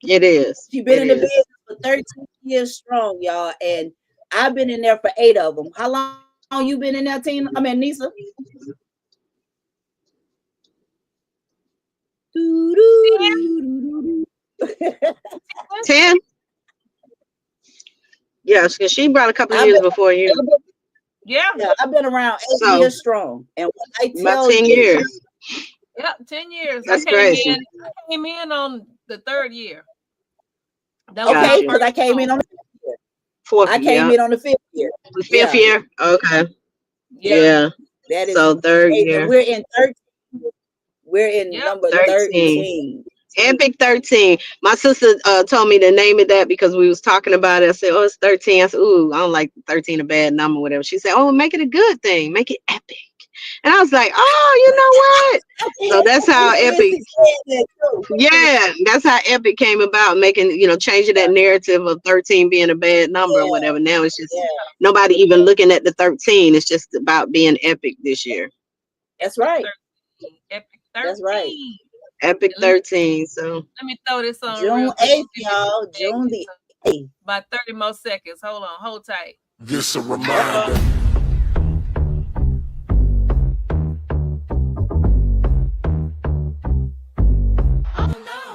It is. She's been in the business for 13 years strong, y'all, and I've been in there for 8 of them. How long you been in there, Tina? I mean, Nisa. 10. Yes, because she brought a couple of years before you. Yeah, I've been around 8 years strong, and when I tell about 10 years. Yeah, 10 years. That's I came in on the 3rd year. Okay, because I came in on the 5th year. 4th. I came in on the 5th year. The 5th year. Okay. Yeah. That is so 3rd year. We're in 13. We're in number 13. Epic 13. My sister told me to name it that because we was talking about it. I said, oh, it's 13. I said, ooh, I don't like 13 a bad number, whatever. She said, oh, make it a good thing. Make it epic. And I was like, oh, you know what? So that's how Epic, yeah, that's how Epic came about, making, changing that narrative of 13 being a bad number or whatever. Now it's just nobody even looking at the 13. It's just about being epic this year. That's right. Epic 13. That's right. Epic 13. So let me throw this on June real quick. 8th, y'all. June the 8th. About 30 more seconds. Hold on. Hold tight. This a reminder.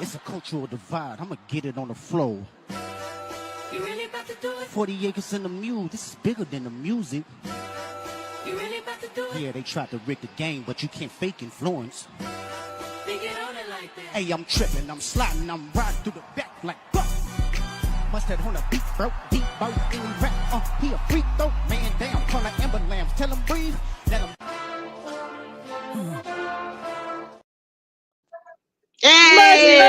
It's a cultural divide. I'ma get it on the floor. You really about to do it? 40 acres in the mule. This is bigger than the music. You really about to do it? Yeah, they tried to rig the game, but you can't fake influence. They get on it like that. Hey, I'm tripping, I'm sliding, I'm riding through the back like fuck. Mustard on a beat, bro, deep boat, any rap, he a freak though, man down, call like Amber Lambs, tell him breathe, let him. hey,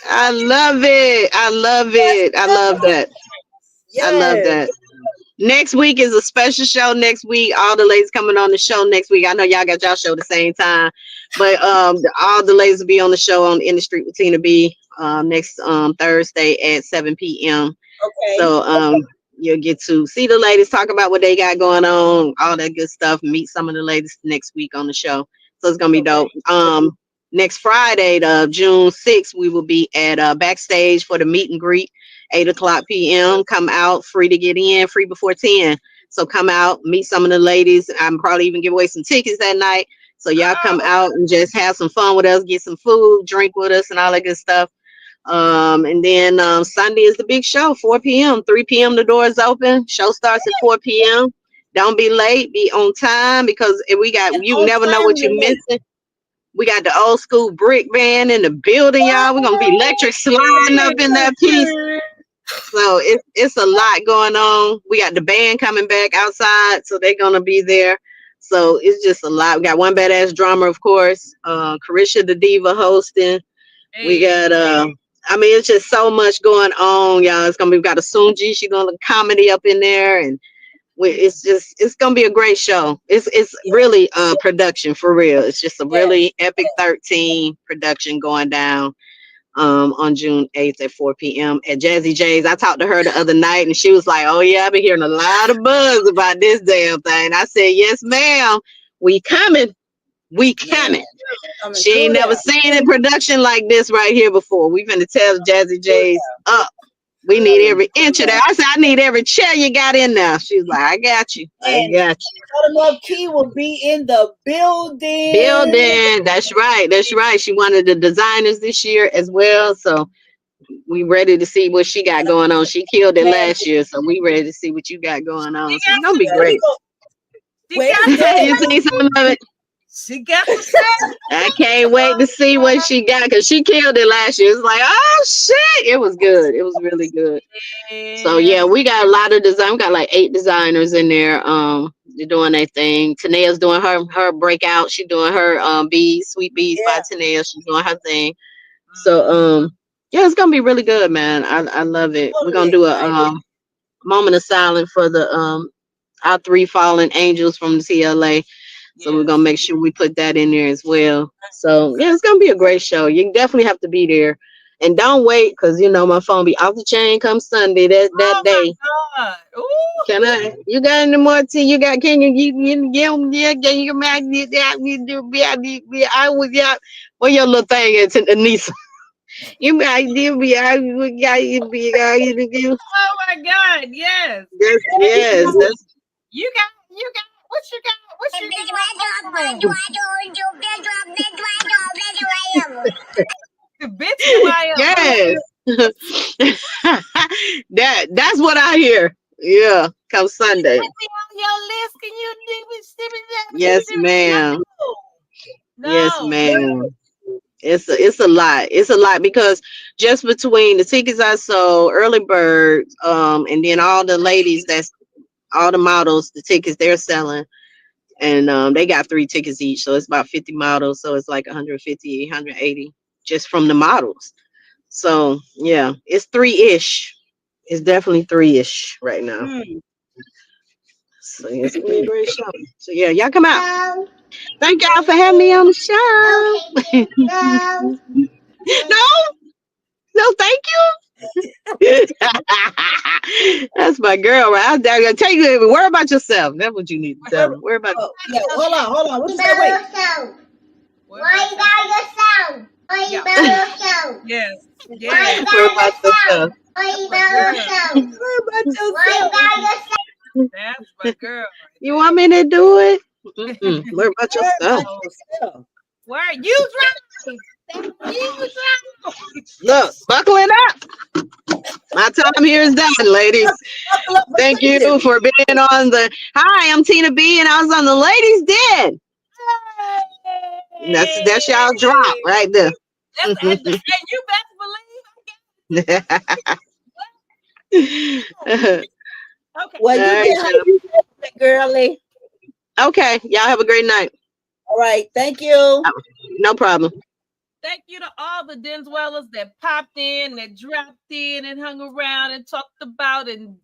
I love it. I love it. I love that. I love that. Next week is a special show. Next week, all the ladies coming on the show next week. I know y'all got y'all show the same time, but all the ladies will be on the show on In the Street with Tina B next Thursday at 7 p.m. Okay. So you'll get to see the ladies, talk about what they got going on, all that good stuff. Meet some of the ladies next week on the show. So it's gonna be dope. Next Friday, June 6th, we will be at backstage for the meet and greet, 8:00 p.m. Come out, free to get in, free before 10. So come out, meet some of the ladies. I'm probably even give away some tickets that night. So y'all come out and just have some fun with us, get some food, drink with us, and all that good stuff. And then Sunday is the big show, 4 p.m. 3 p.m. the doors open. Show starts at 4 p.m. Don't be late, be on time, because if you never know what you're missing. We got the old school brick band in the building, y'all. We're gonna be electric sliding up in that piece. So it's a lot going on. We got the band coming back outside, so they're gonna be there. So it's just a lot. We got one badass drummer, of course. Carisha the Diva hosting. We got it's just so much going on, y'all. We got a Sunji, she's gonna comedy up in there, and it's gonna be a great show. It's really production for real. It's just a really epic 13 production going down on June 8th at 4 p.m. at Jazzy J's. I talked to her the other night and she was like, oh yeah, I've been hearing a lot of buzz about this damn thing. I said, yes ma'am, we coming. She ain't never seen a production like this right here before. We finna tell Jazzy J's up. We need every inch of that. I said, I need every chair you got in there. She was like, I got you. Buttermilk Key will be in the building. That's right. She wanted the designers this year as well. So we ready to see what she got going on. She killed it last year. So we ready to see what you got going on. So it's gonna be great. You see some of it? She got I can't wait to see what she got, because she killed it last year. It's like, oh shit, it was good. It was really good. So yeah, we got a lot of design. We got like 8 designers in there. They're doing their thing. Tanea's doing her breakout. She's doing her bees, sweet bees by Tanea. She's doing her thing. So yeah, it's gonna be really good, man. I love it. We're gonna do a moment of silence for the our 3 fallen angels from the CLA. So we're gonna make sure we put that in there as well. So yeah, it's gonna be a great show. You definitely have to be there, and don't wait, because my phone be off the chain come Sunday that day. Can I? You got any more tea? You got? Can you I was where your little thing is, Anissa? You might be Oh my God! Yes. Yes. You got. What you got? The bitch who I am. Yes. That's what I hear. Yeah, come Sunday. Yes, ma'am. No. Yes, ma'am. It's a lot. It's a lot, because just between the tickets I sold, early birds, and then all the ladies that's all the models, the tickets they're selling. And they got 3 tickets each. So it's about 50 models. So it's like 150, 180 just from the models. So yeah, it's 3-ish. It's definitely 3-ish right now. So yeah, it's gonna be a great show. So yeah, y'all come out. Thank y'all for having me on the show. No, thank you. That's my girl, right? I'm gonna tell you, worry about yourself. That's what you need to tell them. Worry about Yeah, hold on. What you say? Wait. Worry about yourself. Yes. Yes. worry about yourself. Worry about yourself. That's my girl. You want me to do it? Worry about yourself. Where you driving? You driving? Look, buckling up. My time here is done, ladies. Thank you for being on the. Hi, I'm Tina B, and I was on the Ladies Den. That's y'all drop right there. And you best believe. Okay. Well, you get girly. Okay, y'all have a great night. All right, thank you. No problem. Thank you to all the Denzwellers that popped in, that dropped in and hung around and talked about and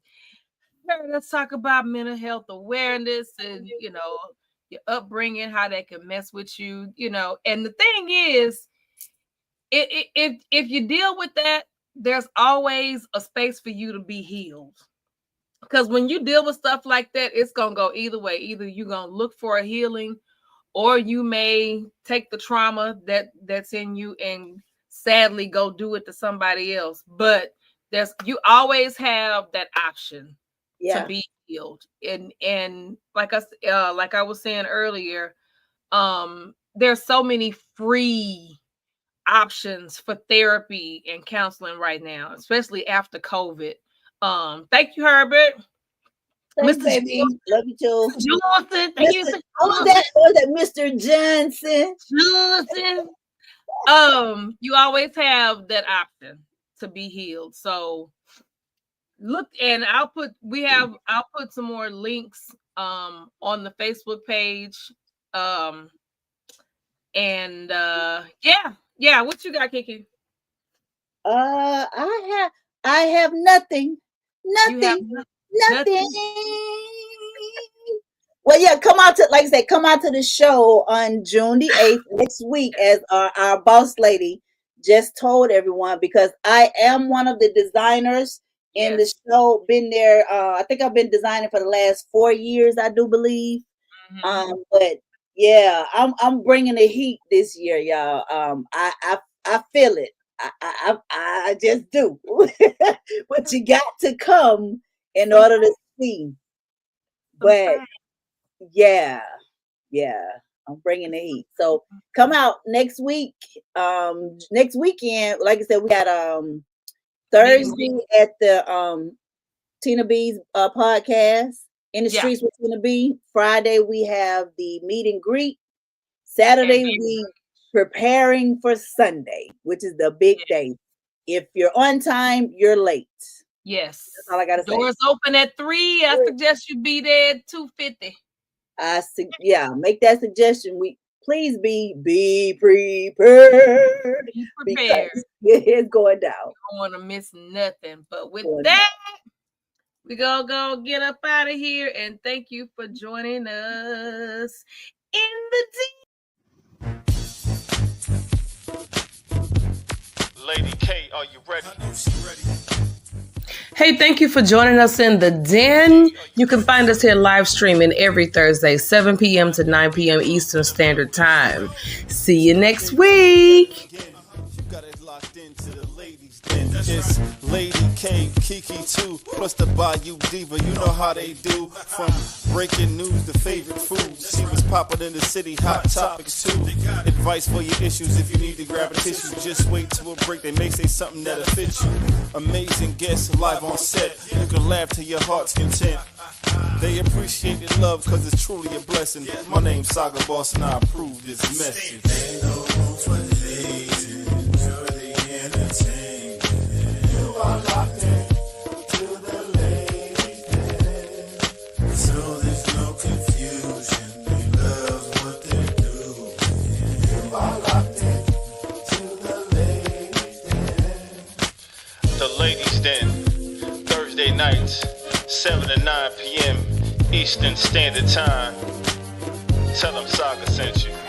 heard us talk about mental health awareness and, you know, your upbringing, how that can mess with you, you know. And the thing is, if you deal with that, there's always a space for you to be healed. Because when you deal with stuff like that, it's going to go either way. Either you're going to look for a healing, or you may take the trauma that's in you and sadly go do it to somebody else. But you always have that option to be healed. And like I was saying earlier, there's so many free options for therapy and counseling right now, especially after COVID. Thank you, Herbert. Thanks, Mr. baby. Love you too. Johnson. Thank you. Was that Mr. Johnson? You always have that option to be healed. So look, and I'll put some more links on the Facebook page. Yeah, what you got, Kiki? I have nothing. Nothing. Well, yeah, come out to the show on June the 8th next week, as our boss lady just told everyone, because I am one of the designers in the show. Been there, I think I've been designing for the last 4 years, I do believe. But yeah, I'm bringing the heat this year, y'all. I feel it. I just do. But you got to come in order to see. But yeah, I'm bringing the heat. So come out next week. Next weekend, like I said, we got Thursday at the Tina B's podcast, In the Streets with Tina B. Friday we have the meet and greet. Saturday we preparing for Sunday, which is the big day. If you're on time, you're late. Yes. That's all I gotta say. Doors open at 3. I suggest you be there at 2:50. Make that suggestion. Please be prepared. Be prepared. It's going down. You don't want to miss nothing. But with that, we're gonna go get up out of here. And thank you for joining us in the Lady K, are you ready? Hey, thank you for joining us in the Den. You can find us here live streaming every Thursday, 7 p.m. to 9 p.m. Eastern Standard Time. See you next week. It's Lady K, Kiki too, plus the Bayou Diva. You know how they do. From breaking news to favorite foods, she was popping in the city. Hot topics too. Advice for your issues if you need to grab a tissue. Just wait till a break. They may say something that'll fit you. Amazing guests live on set. You can laugh to your heart's content. They appreciate your love because it's truly a blessing. My name's Saga Boss and I approve this message. Ain't no room for hating. Enjoy the entertainment. You are locked in to the Ladies Den. nights, 7 to 9 p.m. Eastern Standard Time. Tell them Saga sent you.